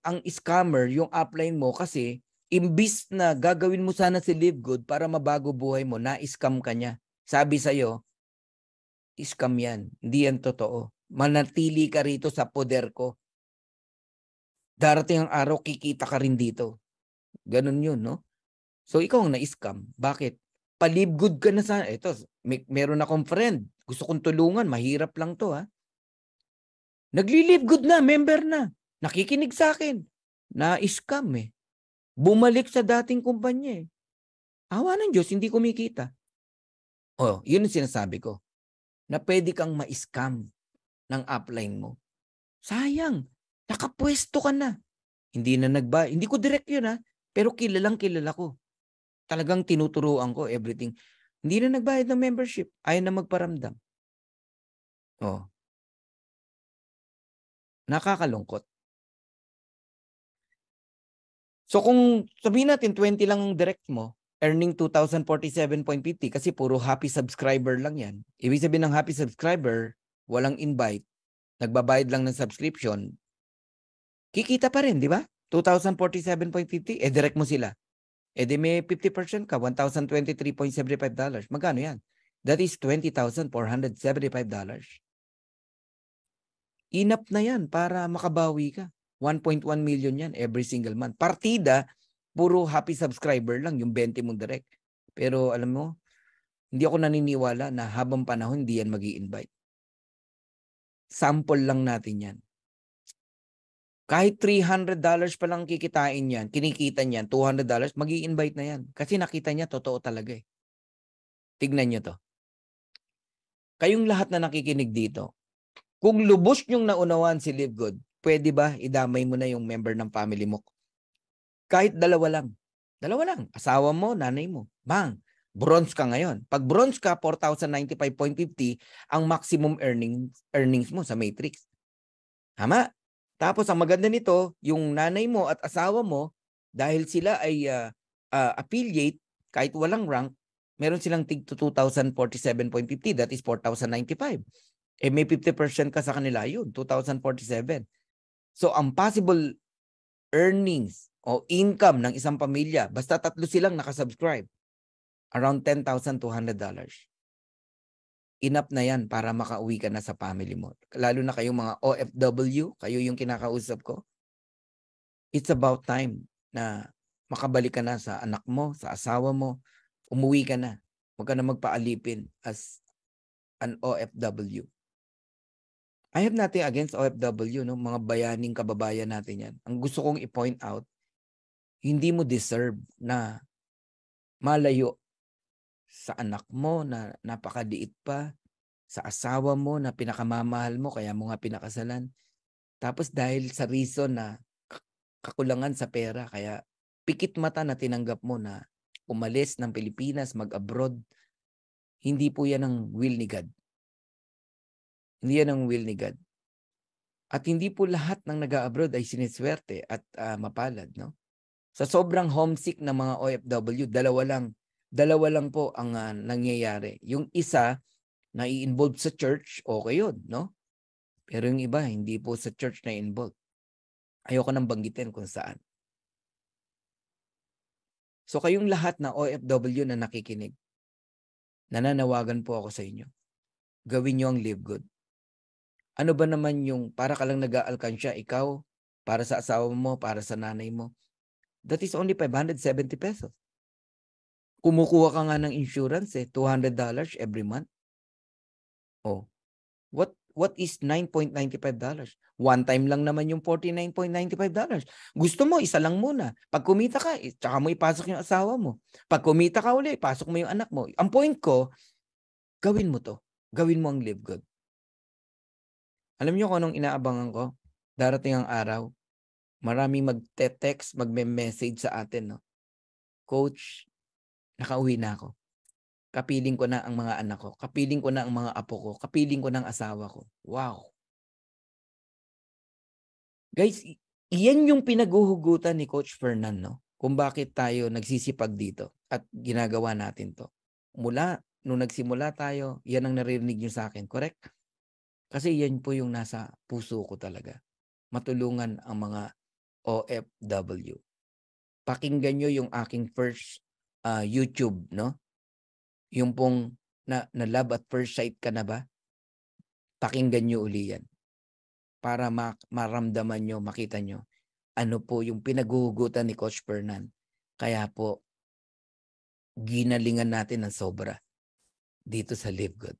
Speaker 1: ang scammer, yung upline mo kasi imbis na gagawin mo sana si Live Good para mabago buhay mo, na-scam ka niya. Sabi sa'yo, scam yan. Hindi yan totoo. manatili ka rito sa poder ko. Darating ang araw, kikita ka rin dito. Ganun yun, no? So, ikaw ang na-scam. Bakit? Palib good ka na sa... Ito, meron akong friend. Gusto kong tulungan. Mahirap lang to, ha? Nagli-live good na. Member na. Nakikinig sa akin. Na-scam, eh. Bumalik sa dating kumpanya, eh. Awa ng Diyos, hindi kumikita. Oh, yun ang sinasabi ko. Na pwede kang ma-scam ng upline mo. Sayang. Nakapwesto ka na. Hindi na hindi ko direct yun, ha? Pero kilalang kilala ko. Talagang tinuturuan ko everything. Hindi na nagbayad ng membership. Ayaw na magparamdam. Oh. Nakakalungkot. So kung sabihin natin 20 lang ang direct mo, earning 2,047.50 kasi puro happy subscriber lang yan. Ibig sabihin ng happy subscriber, walang invite, nagbabayad lang ng subscription, kikita pa rin, di ba? 2,047.50, direct mo sila. Di may 50% ka, $1,023.75. Magkano yan? That is $20,475. Enough na yan para makabawi ka. 1.1 million yan every single month. Partida, puro happy subscriber lang, yung 20 mong direct. Pero alam mo, hindi ako naniniwala na habang panahon, hindi yan mag-i-invite. Sample lang natin yan. Kahit $300 pa lang kikitain yan, kinikita niyan, $200, mag-i-invite na yan. Kasi nakita niya, totoo talaga eh. Tignan niyo to. Kayong lahat na nakikinig dito, kung lubos niyong naunawaan si Live Good, pwede ba idamay mo na yung member ng family mo? Kahit dalawa lang. Dalawa lang. Asawa mo, nanay mo. Bang! Bronze ka ngayon. Pag bronze ka, 4,095.50 ang maximum earnings mo sa Matrix. Tama? Tapos ang maganda nito, yung nanay mo at asawa mo, dahil sila ay affiliate, kahit walang rank, meron silang tig to 2,047.50. That is 4,095. May 50% ka sa kanila yun, 2,047. So ang possible earnings o income ng isang pamilya, basta tatlo silang nakasubscribe, around $10,200. Enough na yan para makauwi ka na sa family mo. Lalo na kayong mga OFW, kayo yung kinakausap ko. It's about time na makabalik ka na sa anak mo, sa asawa mo, umuwi ka na. Huwag ka na magpaalipin as an OFW. I have nothing against OFW, no? Mga bayaning kababayan natin yan. Ang gusto kong i-point out, hindi mo deserve na malayo sa anak mo na napakaliit pa, sa asawa mo na pinakamamahal mo, kaya mo nga pinakasalan. Tapos dahil sa reason na kakulangan sa pera, kaya pikit mata na tinanggap mo na umalis ng Pilipinas, mag-abroad, hindi po yan ang will ni God. Hindi yan ang will ni God. At hindi po lahat ng nag-abroad ay siniswerte at mapalad, no? Sa sobrang homesick na mga OFW, dalawa lang po ang nangyayari. Yung isa, na-involve sa church, okay yun, no? Pero yung iba, hindi po sa church na involved. Ayoko nang banggitin kung saan. So kayong lahat na OFW na nakikinig, nananawagan po ako sa inyo. Gawin nyo ang Live Good. Ano ba naman yung para ka lang nag-aalkansya, ikaw, para sa asawa mo, para sa nanay mo? That is only 570 pesos. Kumukuha ka nga ng insurance $200 every month. Oh, what is $9.95? One time lang naman yung $49.95. Gusto mo, isa lang muna. Pag kumita ka, tsaka mo ipasok yung asawa mo. Pag kumita ka uli, pasok mo yung anak mo. Ang point ko, gawin mo to. Gawin mo ang Live Good. Alam niyo kung anong inaabangan ko? Darating ang araw, maraming magte-text, magme-message sa atin, no? Coach, nakauwi na ako. Kapiling ko na ang mga anak ko. Kapiling ko na ang mga apo ko. Kapiling ko na ang asawa ko. Wow. Guys, iyan yung pinaguhugutan ni Coach Fernan, no? Kung bakit tayo nagsisipag dito at ginagawa natin to. Mula, nung nagsimula tayo, yan ang naririnig nyo sa akin, correct? Kasi yan po yung nasa puso ko talaga. Matulungan ang mga OFW. Pakinggan nyo yung aking first YouTube, no? Yung pong na love at first sight ka na ba? Pakinggan nyo uli yan para maramdaman nyo, makita nyo ano po yung pinaguhugutan ni Coach Fernan. Kaya po, ginalingan natin ng sobra dito sa Live Good.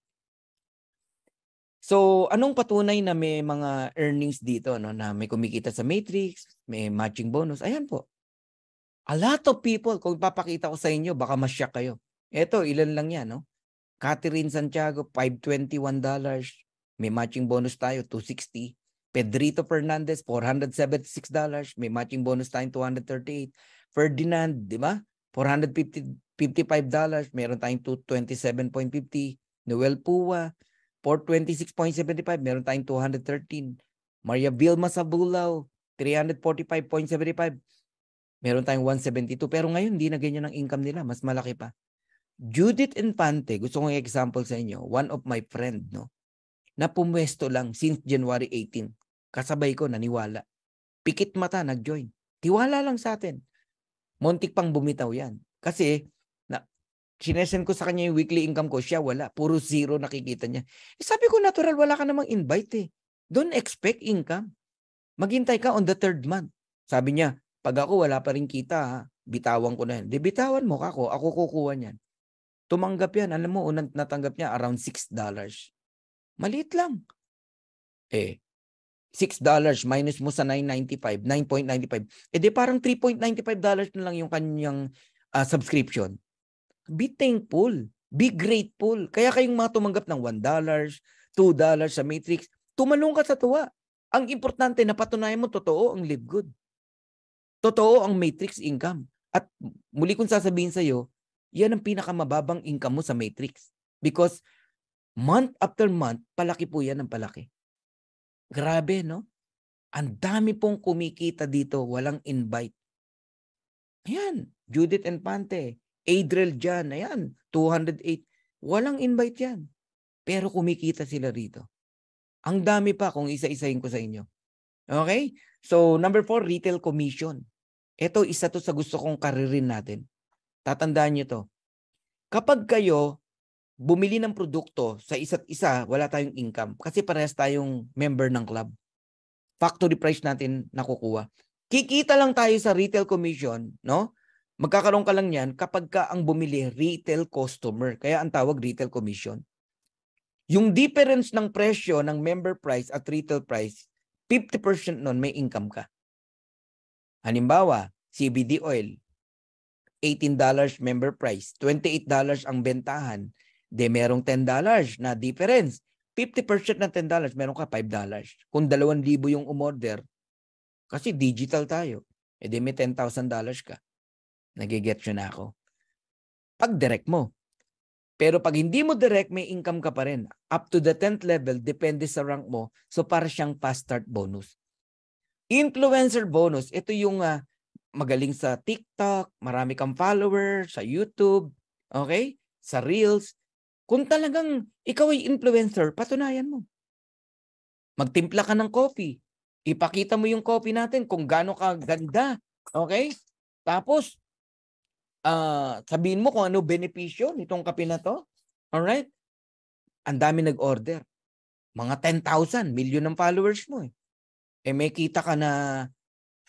Speaker 1: So, anong patunay na may mga earnings dito, no, na may kumikita sa Matrix, may matching bonus? Ayan po. A lot of people, kung papakita ko sa inyo, baka ma-shock kayo. Eto, ilan lang yan, no? Catherine Santiago, $521. May matching bonus tayo, $260. Pedrito Fernandez, $476. May matching bonus tayo, $238. Ferdinand, di ba? $455. Meron tayong $227.50. Noel Pua, $426.75. Meron tayong $213. Maria Vilma Sabulaw, $345.75. Meron tayong $172. Pero ngayon, hindi na ganyan ang income nila. Mas malaki pa. Judith Infante, gusto kong example sa inyo. One of my friend, no? Na pumwesto lang since January 18. Kasabay ko, naniwala. Pikit mata, nag-join. Tiwala lang sa atin. Muntik pang bumitaw yan. Kasi, sinesend ko sa kanya yung weekly income ko, siya wala. Puro zero nakikita niya. Sabi ko, natural, wala ka namang invite eh. Don't expect income. Maghintay ka on the 3rd month. Sabi niya, pag ako wala pa rin kita, ha, bitawan ko na yan. Di bitawan mo ako kukuha niyan. Tumanggap yan. Alam mo, unang natanggap niya around $6. Maliit lang. $6 minus mo sa $9.95, $9.95. Di parang $3.95 na lang yung kanyang subscription. Be thankful. Be grateful. Kaya kayong mga tumanggap ng $1, $2 sa Matrix, tumalong ka sa tuwa. Ang importante na patunayan mo, totoo ang Live Good. Totoo ang Matrix income. At muli kong sasabihin sa'yo, yan ang pinakamababang income mo sa Matrix. Because month after month, palaki po yan ng palaki. Grabe, no? Ang dami pong kumikita dito, walang invite. Ayan, Judith Infante, Adriel Jan, ayan, 208. Walang invite yan. Pero kumikita sila rito. Ang dami pa kung isa-isahin ko sa inyo. Okay? So, number 4, retail commission. Ito, isa to sa gusto kong karirin natin. Tatandaan nyo to. Kapag kayo bumili ng produkto sa isa't isa, wala tayong income. Kasi parehas tayong member ng club. Factory price natin nakukuha. Kikita lang tayo sa retail commission, no? Magkakaroon ka lang yan kapag ka ang bumili, retail customer. Kaya ang tawag retail commission. Yung difference ng presyo ng member price at retail price, 50% nun may income ka. Halimbawa, CBD oil, $18 member price, $28 ang bentahan, de merong $10 na difference. 50% ng $10, meron ka $5. Kung 2,000 yung umorder, kasi digital tayo, de may $10,000 ka. Nagigets yun na ako. Pag direct mo. Pero pag hindi mo direct, may income ka pa rin. Up to the 10th level, depende sa rank mo. So para siyang fast start bonus. Influencer bonus, ito yung magaling sa TikTok, marami kang followers, sa YouTube, okay? Sa Reels. Kung talagang ikaw ay influencer, patunayan mo. Magtimpla ka ng coffee. Ipakita mo yung coffee natin kung gaano ka ganda. Okay? Tapos, sabihin mo kung ano benepisyo nitong kape na to. Alright? Ang dami nag-order. Mga 10,000, million ng followers mo eh. May kita ka na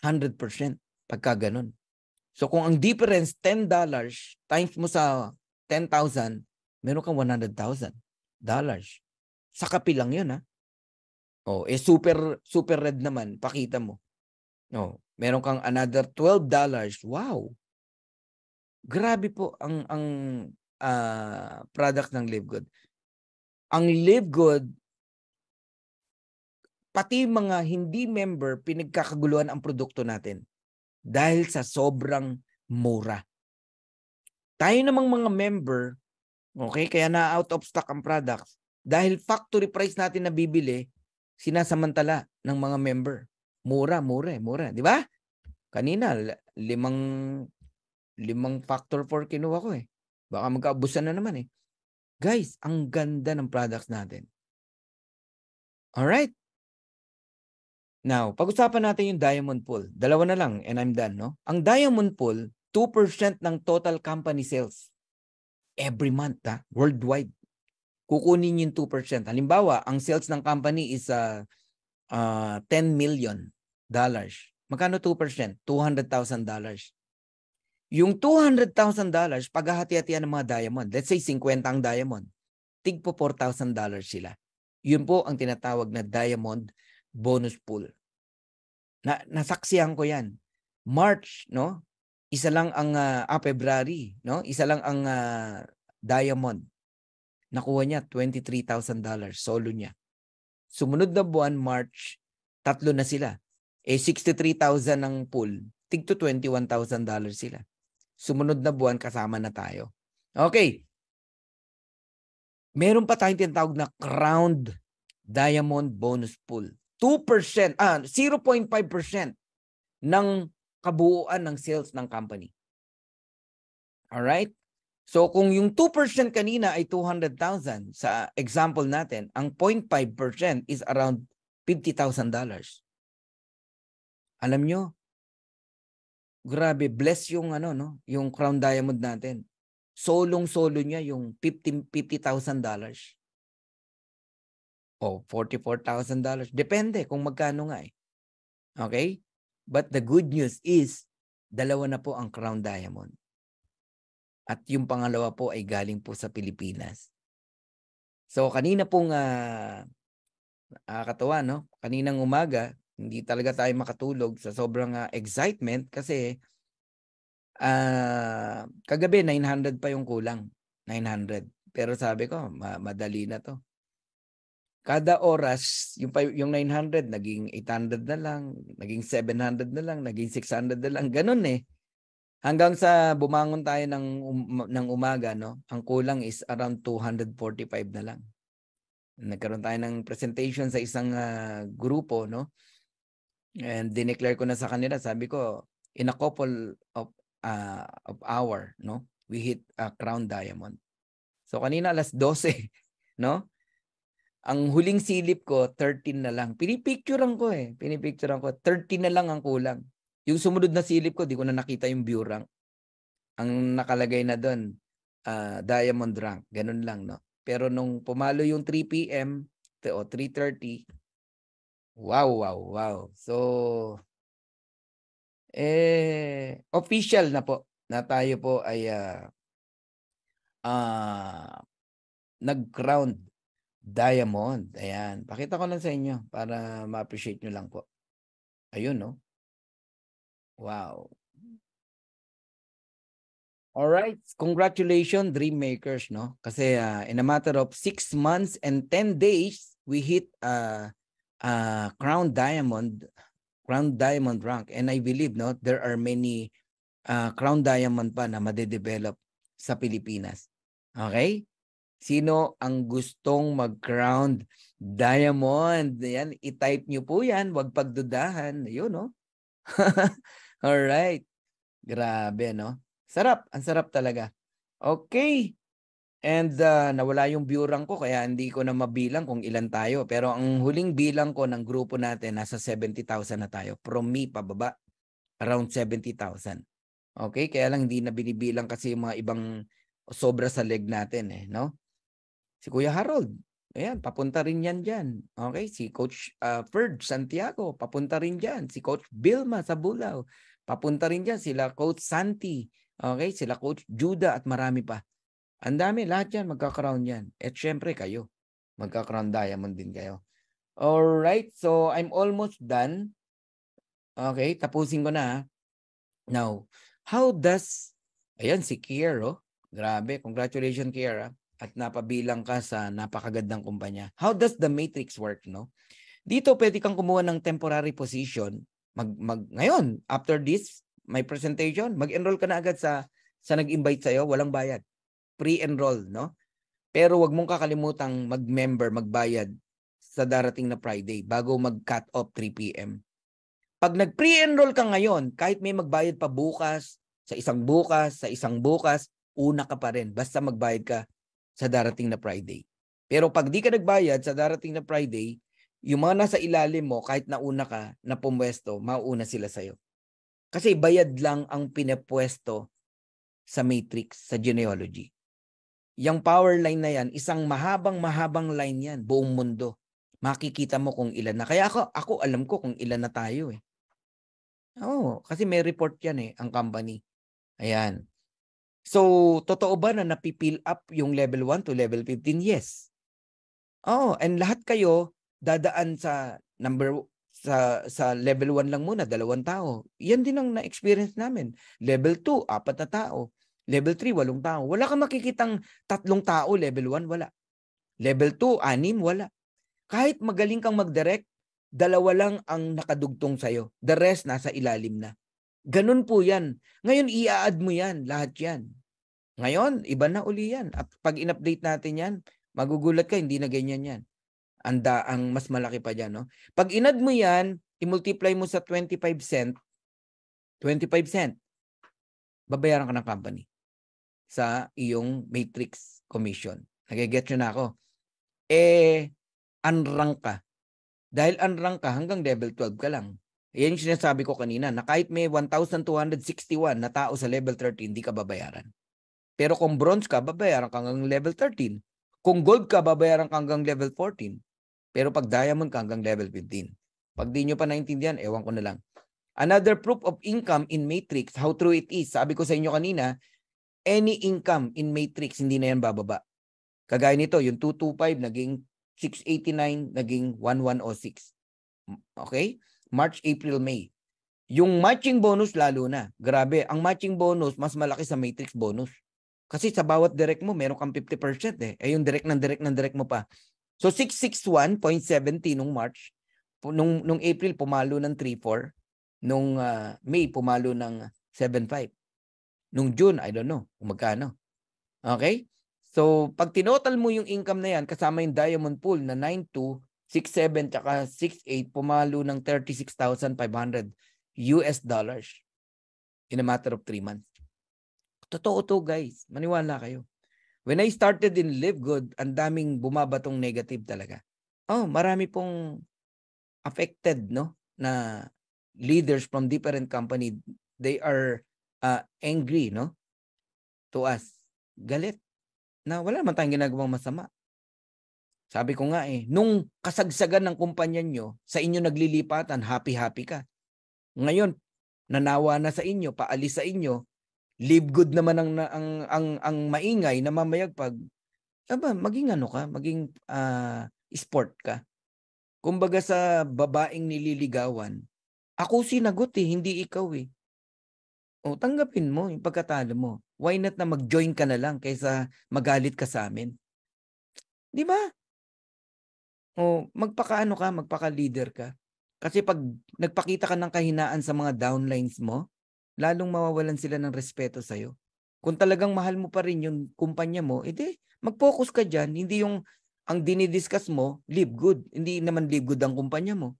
Speaker 1: 100% pagka ganun. So kung ang difference $10 times mo sa 10,000, meron kang $100,000. Sa kape lang yun, ha? Super red naman, pakita mo. Meron kang another $12. Wow! Grabe po ang product ng Live Good. Ang Live Good, pati mga hindi member, pinagkakaguluhan ang produkto natin dahil sa sobrang mura. Tayo namang mga member, okay, kaya na out of stock ang products dahil factory price natin na bibili, sinasamantala ng mga member. Mura, di ba? Kanina, limang factor 4 kinuha ko eh. Baka magkaubusan na naman eh. Guys, ang ganda ng products natin. Alright? Now, pag-usapan natin yung Diamond Pool. Dalawa na lang and I'm done, no? Ang Diamond Pool, 2% ng total company sales every month, worldwide. kukunin yung 2%. Halimbawa, ang sales ng company is $10 million. Magkano 2%? $200,000. Yung $200,000, paghahati-hatian ng mga diamond, let's say 50 ang diamond, tig po $4,000 sila. Yun po ang tinatawag na diamond bonus pool. Nasaksihan ko yan. March, no? Isa lang ang February, no? Isa lang ang diamond. Nakuha niya $23,000 solo niya. Sumunod na buwan, March, 3 na sila. 63,000 ang pool. Tig to $21,000 sila. Sumunod na buwan, kasama na tayo. Okay. Meron pa tayong tinatawag na crowned diamond bonus pool. 2%, 0.5% ng kabuuan ng sales ng company. Alright? So kung yung 2% kanina ay 200,000 sa example natin, ang 0.5% is around $50,000. Alam nyo, grabe, bless yung yung crown diamond natin. Solong-solo niya yung $50,000. O $44,000. Depende kung magkano nga eh. Okay? But the good news is, dalawa na po ang crown diamond. At yung pangalawa po ay galing po sa Pilipinas. So kanina pong katawa, no? Kaninang umaga, hindi talaga tayo makatulog sa sobrang excitement kasi kagabi 900 pa yung kulang. 900. Pero sabi ko, madali na to. Kada oras, yung 900, naging 800 na lang, naging 700 na lang, naging 600 na lang. Ganun eh. Hanggang sa bumangon tayo ng umaga, no? Ang kulang is around 245 na lang. Nagkaroon tayo ng presentation sa isang grupo, no? And dineclare ko na sa kanila, sabi ko, in a couple of hour, no? We hit a crown diamond. So kanina alas 12, no? Ang huling silip ko, 13 na lang. Pinipicturean ko eh. 13 na lang ang kulang. Yung sumunod na silip ko, di ko na nakita yung view rank. Ang nakalagay na doon, diamond rank. Ganun lang, no? Pero nung pumalo yung 3 p.m. o 3:30, wow. So, official na po na tayo po ay nag-crown diamond. Ayan. Pakita ko lang sa inyo para ma-appreciate nyo lang po. Ayun, no? Wow. Alright. Congratulations, Dream Makers, no? Kasi in a matter of 6 months and 10 days, we hit crown diamond rank. And I believe, no, there are many crown diamond pa na madedevelop sa Pilipinas. Okay? Sino ang gustong mag-crown diamond? Yan, i-type nyo po yan. Huwag pagdudahan. Ayun, no? Alright. Grabe, no? Sarap. Ang sarap talaga. Okay. And nawala yung view rank ko kaya hindi ko na mabilang kung ilan tayo. Pero ang huling bilang ko ng grupo natin, nasa 70,000 na tayo. From me, pababa, around 70,000. Okay? Kaya lang hindi na binibilang kasi yung mga ibang sobra sa leg natin, eh, no? Si Kuya Harold, ayan, papunta rin yan dyan. Okay? Si Coach Ferd Santiago, papunta rin dyan. Si Coach Bilma sa Bulao, papunta rin dyan. Sila Coach Santi, okay? Sila Coach Judah at marami pa. Ang dami, lahat yan, magkakrown yan. At syempre kayo, magkakrown diamond din kayo. Alright, so I'm almost done. Okay, tapusin ko na. Now, how does, ayan si Kier, oh. Grabe, congratulations Kier, at napabilang ka sa napakagandang kumpanya. How does the matrix work, no? Dito pwede kang kumuha ng temporary position. Ngayon, after this, my presentation, mag-enroll ka na agad sa nag-invite sa'yo, walang bayad. Pre-enroll, no? Pero wag mong kakalimutang mag-member, magbayad sa darating na Friday bago mag-cut off 3 p.m. Pag nag-pre-enroll ka ngayon, kahit may magbayad pa bukas, sa isang bukas, una ka pa rin. Basta magbayad ka sa darating na Friday. Pero pag di ka nagbayad sa darating na Friday, yung mga nasa ilalim mo, kahit nauna ka na pumwesto, mauuna sila sa'yo. Kasi bayad lang ang pinapwesto sa matrix, sa genealogy. Yung power line na yan, isang mahabang line yan, buong mundo. Makikita mo kung ilan na. Kaya ako alam ko kung ilan na tayo eh. Oo, kasi may report yan eh, ang company. Ayan. So, totoo ba na napipill up yung level 1 to level 15? Yes. Oo, and lahat kayo dadaan sa sa level 1 lang muna, 2 tao. Yan din ang na-experience namin. Level 2, 4 na tao. Level 3, 8 tao. Wala kang makikitang 3 tao, level 1, wala. Level 2, 6, wala. Kahit magaling kang mag-direct, 2 lang ang nakadugtong sa'yo. The rest, nasa ilalim na. Ganun po yan. Ngayon, i-add mo yan, lahat yan. Ngayon, iba na uli yan. At pag in-update natin yan, magugulat ka, hindi na ganyan yan. Ang mas malaki pa dyan, no? Pag in-add mo yan, i-multiply mo sa 25 cent, babayaran ka ng company sa iyong matrix commission. Nagigets nyo na ako. Unrank ka. Dahil unrank ka, hanggang level 12 ka lang. Yan yung sinasabi ko kanina, na kahit may 1,261 na tao sa level 13, hindi ka babayaran. Pero kung bronze ka, babayaran ka hanggang level 13. Kung gold ka, babayaran ka hanggang level 14. Pero pag diamond ka, hanggang level 15. Pag di nyo pa naintindihan, ewan ko na lang. Another proof of income in matrix, how true it is. Sabi ko sa inyo kanina, any income in matrix, hindi na yan bababa. Kagaya nito, yung 225 naging 689, naging 1106. Okay? March, April, May. Yung matching bonus lalo na. Grabe, ang matching bonus mas malaki sa matrix bonus. Kasi sa bawat direct mo, meron kang 50% eh. Yung direct mo pa. So 661.70 nung March. Nung April, pumalo ng 3.4. Nung May, pumalo ng 7.5. Nung June, I don't know kung magkano. Okay? So, pag tinotal mo yung income na yan, kasama yung Diamond Pool na 9.2, 6.7, tsaka 6.8, pumalo ng $36,500 in a matter of 3 months. Totoo to, guys. Maniwala kayo. When I started in Live Good, ang daming bumabatong negative talaga. Oh, marami pong affected, no? Na leaders from different company, they are angry, no? To us. Galit. Na wala naman tayong ginagawang masama. Sabi ko nga eh, nung kasagsagan ng kumpanya nyo, sa inyo naglilipatan, happy-happy ka. Ngayon, nanawa na sa inyo, paalis sa inyo, Live Good naman ang maingay na mamayagpag, maging ano ka, maging sport ka. Kumbaga sa babaeng nililigawan, ako sinagot eh, hindi ikaw eh. O, tanggapin mo yung pagkatalo mo. Why not na mag-join ka na lang kaysa magalit ka sa amin? Di ba? O, magpaka-leader ka. Kasi pag nagpakita ka ng kahinaan sa mga downlines mo, lalong mawawalan sila ng respeto sa'yo. Kung talagang mahal mo pa rin yung kumpanya mo, edi mag-focus ka dyan. Hindi yung ang dinidiscuss mo, Live Good. Hindi naman Live Good ang kumpanya mo.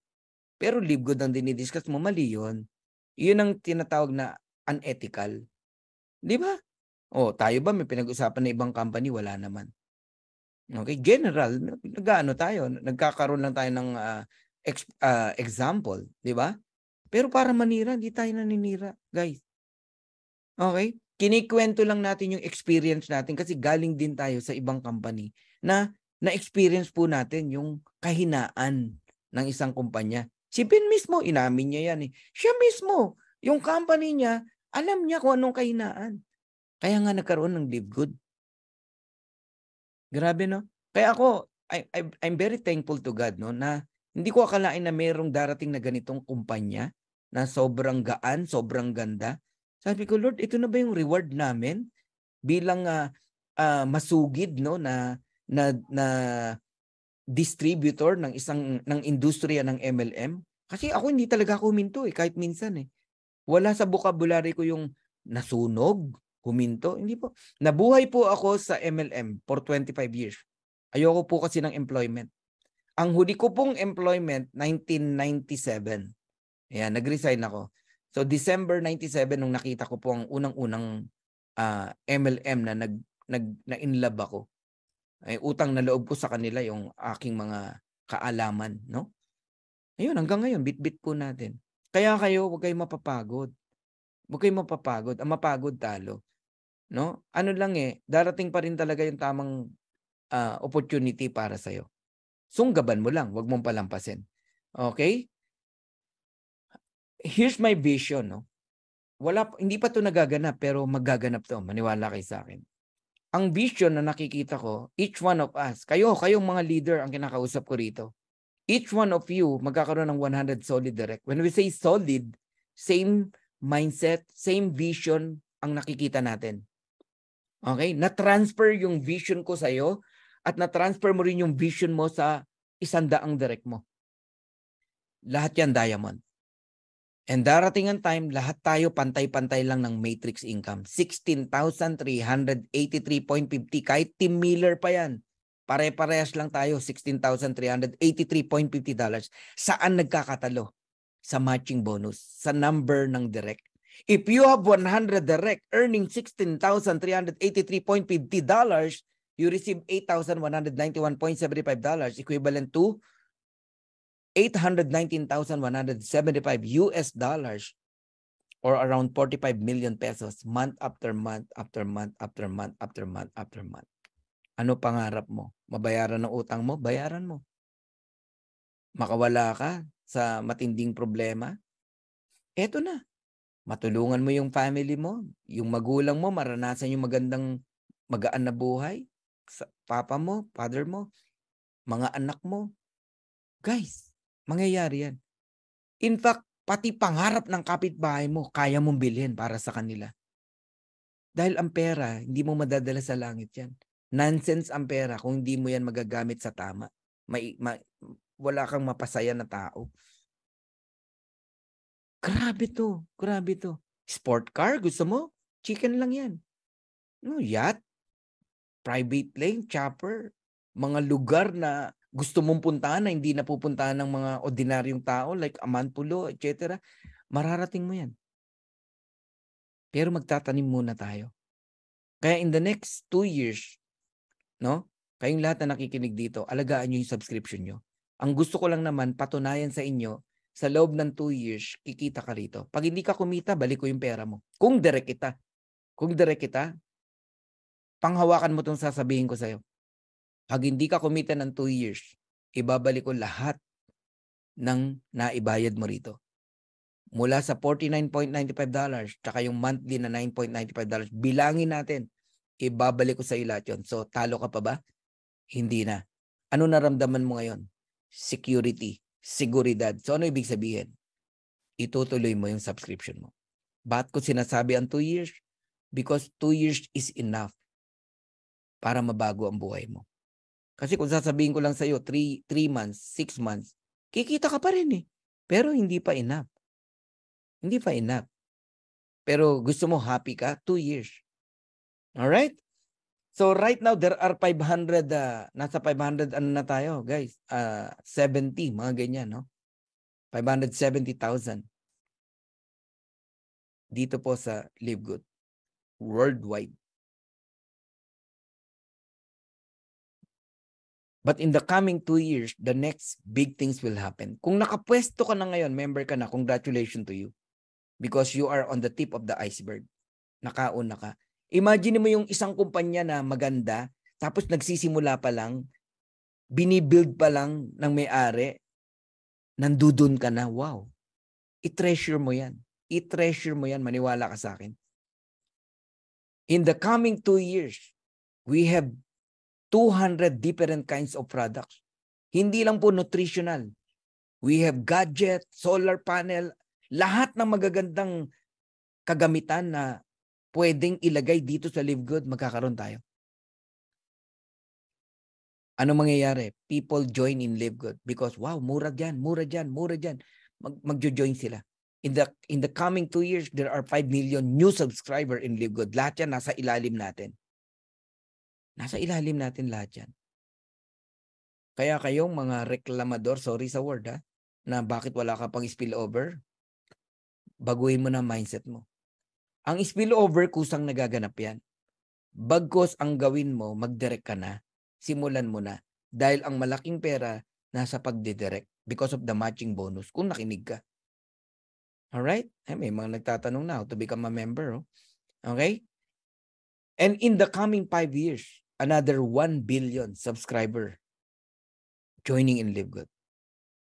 Speaker 1: Pero Live Good ang dinidiscuss mo, mali yun. Yun ang tinatawag na unethical. Di ba? O, tayo ba may pinag-usapan na ibang company? Wala naman. Okay, general, nag-ano tayo, nagkakaroon lang tayo ng example, di ba? Pero para manira, hindi tayo naninira, guys. Okay? Kinikwento lang natin yung experience natin kasi galing din tayo sa ibang company na na-experience po natin yung kahinaan ng isang kumpanya. Si Ben mismo, inamin niya yan eh. Siya mismo, yung company niya, alam niya kung anong kahinaan. Kaya nga nagkaroon ng Live Good. Grabe, no? Kaya ako, I'm very thankful to God, no, na hindi ko akalain na mayroong darating na ganitong kumpanya na sobrang gaan, sobrang ganda. Sabi ko, Lord, ito na ba yung reward namin bilang masugid, no, na distributor ng ng industriya ng MLM? Kasi ako hindi talaga ako huminto eh, kahit minsan eh. Wala sa vocabulary ko yung nasunog, huminto. Hindi po. Nabuhay po ako sa MLM for 25 years. Ayoko po kasi ng employment. Ang huli ko pong employment, 1997. Ayan, nag-resign ako. So, December 97, nung nakita ko po ang unang-unang MLM na inlove ako. Ay, utang na loob ko sa kanila yung aking mga kaalaman, no? Ayun, hanggang ngayon, bit-bit po natin. Kaya kayo, huwag kayong mapapagod. Huwag kayong mapapagod. Ang mapagod talo. no? Ano lang darating pa rin talaga yung tamang opportunity para sa'yo. Sunggaban mo lang, wag mong palampasin. Okay? Here's my vision, no? Hindi pa 'to nagaganap pero magaganap 'to, maniwala kayo sa akin. Ang vision na nakikita ko, each one of us, kayong mga leader ang kinakausap ko rito. Each one of you magkakaroon ng 100 solid direct. When we say solid, same mindset, same vision ang nakikita natin. Okay? Na-transfer yung vision ko sa'yo at na-transfer mo rin yung vision mo sa 100 direct mo. Lahat yan diamond. And darating ang time, lahat tayo pantay-pantay lang ng matrix income. 16,383.50. Kahit Tim Miller pa yan. Pare-parehas lang tayo, $16,383.50. Saan nagkakatalo? Sa matching bonus, sa number ng direct. If you have 100 direct earning $16,383.50, you receive $8,191.75, equivalent to $819,175 or around 45 million pesos month after month after month after month after month after month. Ano pangarap mo? Mabayaran ng utang mo? Bayaran mo. Makawala ka sa matinding problema? Eto na. Matulungan mo yung family mo, yung magulang mo, maranasan yung magandang magaan na buhay. Sa papa mo, father mo, mga anak mo. Guys, mangyayari yan. In fact, pati pangarap ng kapitbahay mo, kaya mong bilhin para sa kanila. Dahil ang pera, hindi mo madadala sa langit yan. Nonsense ang pera kung hindi mo yan magagamit sa tama. Wala kang mapasaya na tao. Grabe to. Grabe to. Sport car, gusto mo? Chicken lang yan. No, yacht, private plane, chopper, mga lugar na gusto mong puntahan na hindi napupuntahan ng mga ordinaryong tao like Amanpulo, etc. Mararating mo yan. Pero magtatanim muna tayo. Kaya in the next 2 years, no? Kayong lahat na nakikinig dito, alagaan nyo yung subscription nyo. Ang gusto ko lang naman, patunayan sa inyo, sa loob ng 2 years, kikita ka rito. Pag hindi ka kumita, balik ko yung pera mo. Kung direct kita. Kung direct kita, panghawakan mo itong sasabihin ko sa'yo. Pag hindi ka kumita ng 2 years, ibabalik ko lahat ng naibayad mo rito. Mula sa $49.95, tsaka yung monthly na $9.95, bilangin natin, ibabalik ko sa iyo lahat yun. So, talo ka pa ba? Hindi na. Ano naramdaman mo ngayon? Security, seguridad. So, ano ibig sabihin? Itutuloy mo yung subscription mo. Bakit ko sinasabi ang 2 years? Because 2 years is enough para mabago ang buhay mo. Kasi kung sasabihin ko lang sa iyo 3 months, 6 months, kikita ka pa rin Pero hindi pa enough. Hindi pa enough. Pero gusto mo happy ka, 2 years. Alright? So right now, there are 500, nasa 500 ano na tayo, guys? 70, mga ganyan, no? 570,000. Dito po sa Live Good. Worldwide. But in the coming 2 years, the next big things will happen. Kung nakapwesto ka na ngayon, member ka na, congratulations to you. Because you are on the tip of the iceberg. Nakauna ka. Imagine mo yung isang kumpanya na maganda, tapos nagsisimula pa lang, binibuild pa lang ng may-ari, nandudun ka na, wow. I-treasure mo yan. I-treasure mo yan, maniwala ka sa akin. In the coming 2 years, we have 200 different kinds of products. Hindi lang po nutritional. We have gadget, solar panel, lahat ng magagandang kagamitan na pwedeng ilagay dito sa Live Good, magkakaroon tayo. Ano mangyayari? People join in Live Good because wow, mura dyan, mura dyan, mura dyan. Magjo-join sila. In the coming 2 years, there are 5 million new subscriber in Live Good. Lahat yan nasa ilalim natin. Nasa ilalim natin lahat yan. Kaya kayong mga reklamador, sorry sa word na bakit wala ka pang spillover, baguhin mo na mindset mo. Ang spillover, kusang nagaganap yan. Bagkos ang gawin mo, mag-direct ka na, simulan mo na. Dahil ang malaking pera nasa pagdidirect because of the matching bonus kung nakinig ka. Alright? May mga nagtatanong na how to become a member. Okay? And in the coming 5 years, another 1 billion subscriber joining in Live Good.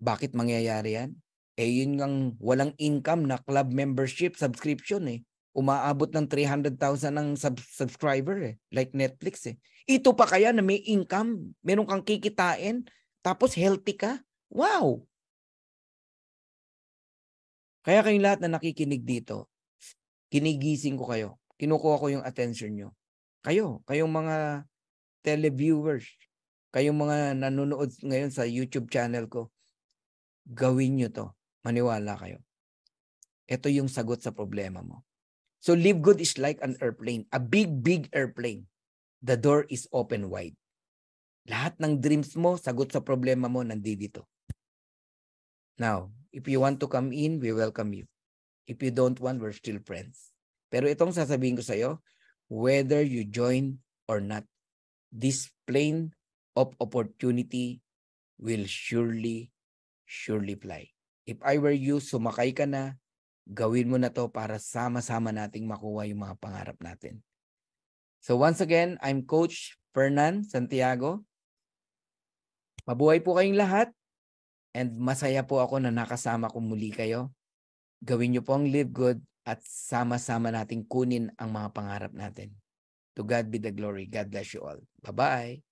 Speaker 1: Bakit mangyayari yan? Yun ang walang income na club membership subscription Umaabot ng 300,000 ng subscriber like Netflix Ito pa kaya na may income, meron kang kikitain, tapos healthy ka? Wow! Kaya kayong lahat na nakikinig dito, kinigising ko kayo. Kinukuha ko yung attention nyo. Kayong mga televiewers, kayong mga nanonood ngayon sa YouTube channel ko, gawin nyo to. Maniwala kayo. Ito yung sagot sa problema mo. So Live Good is like an airplane, a big, big airplane. The door is open wide. Lahat ng dreams mo, sagot sa problema mo, nandito. Now, if you want to come in, we welcome you. If you don't want, we're still friends. Pero itong sasabihin ko sa'yo, whether you join or not, this plane of opportunity will surely fly. If I were you, sumakay ka na, gawin mo na to para sama-sama nating makuha yung mga pangarap natin. So once again, I'm Coach Fernan Santiago. Mabuhay po kayong lahat and masaya po ako na nakasama ko muli kayo. Gawin nyo po ang Live Good at sama-sama nating kunin ang mga pangarap natin. To God be the glory. God bless you all. Bye-bye.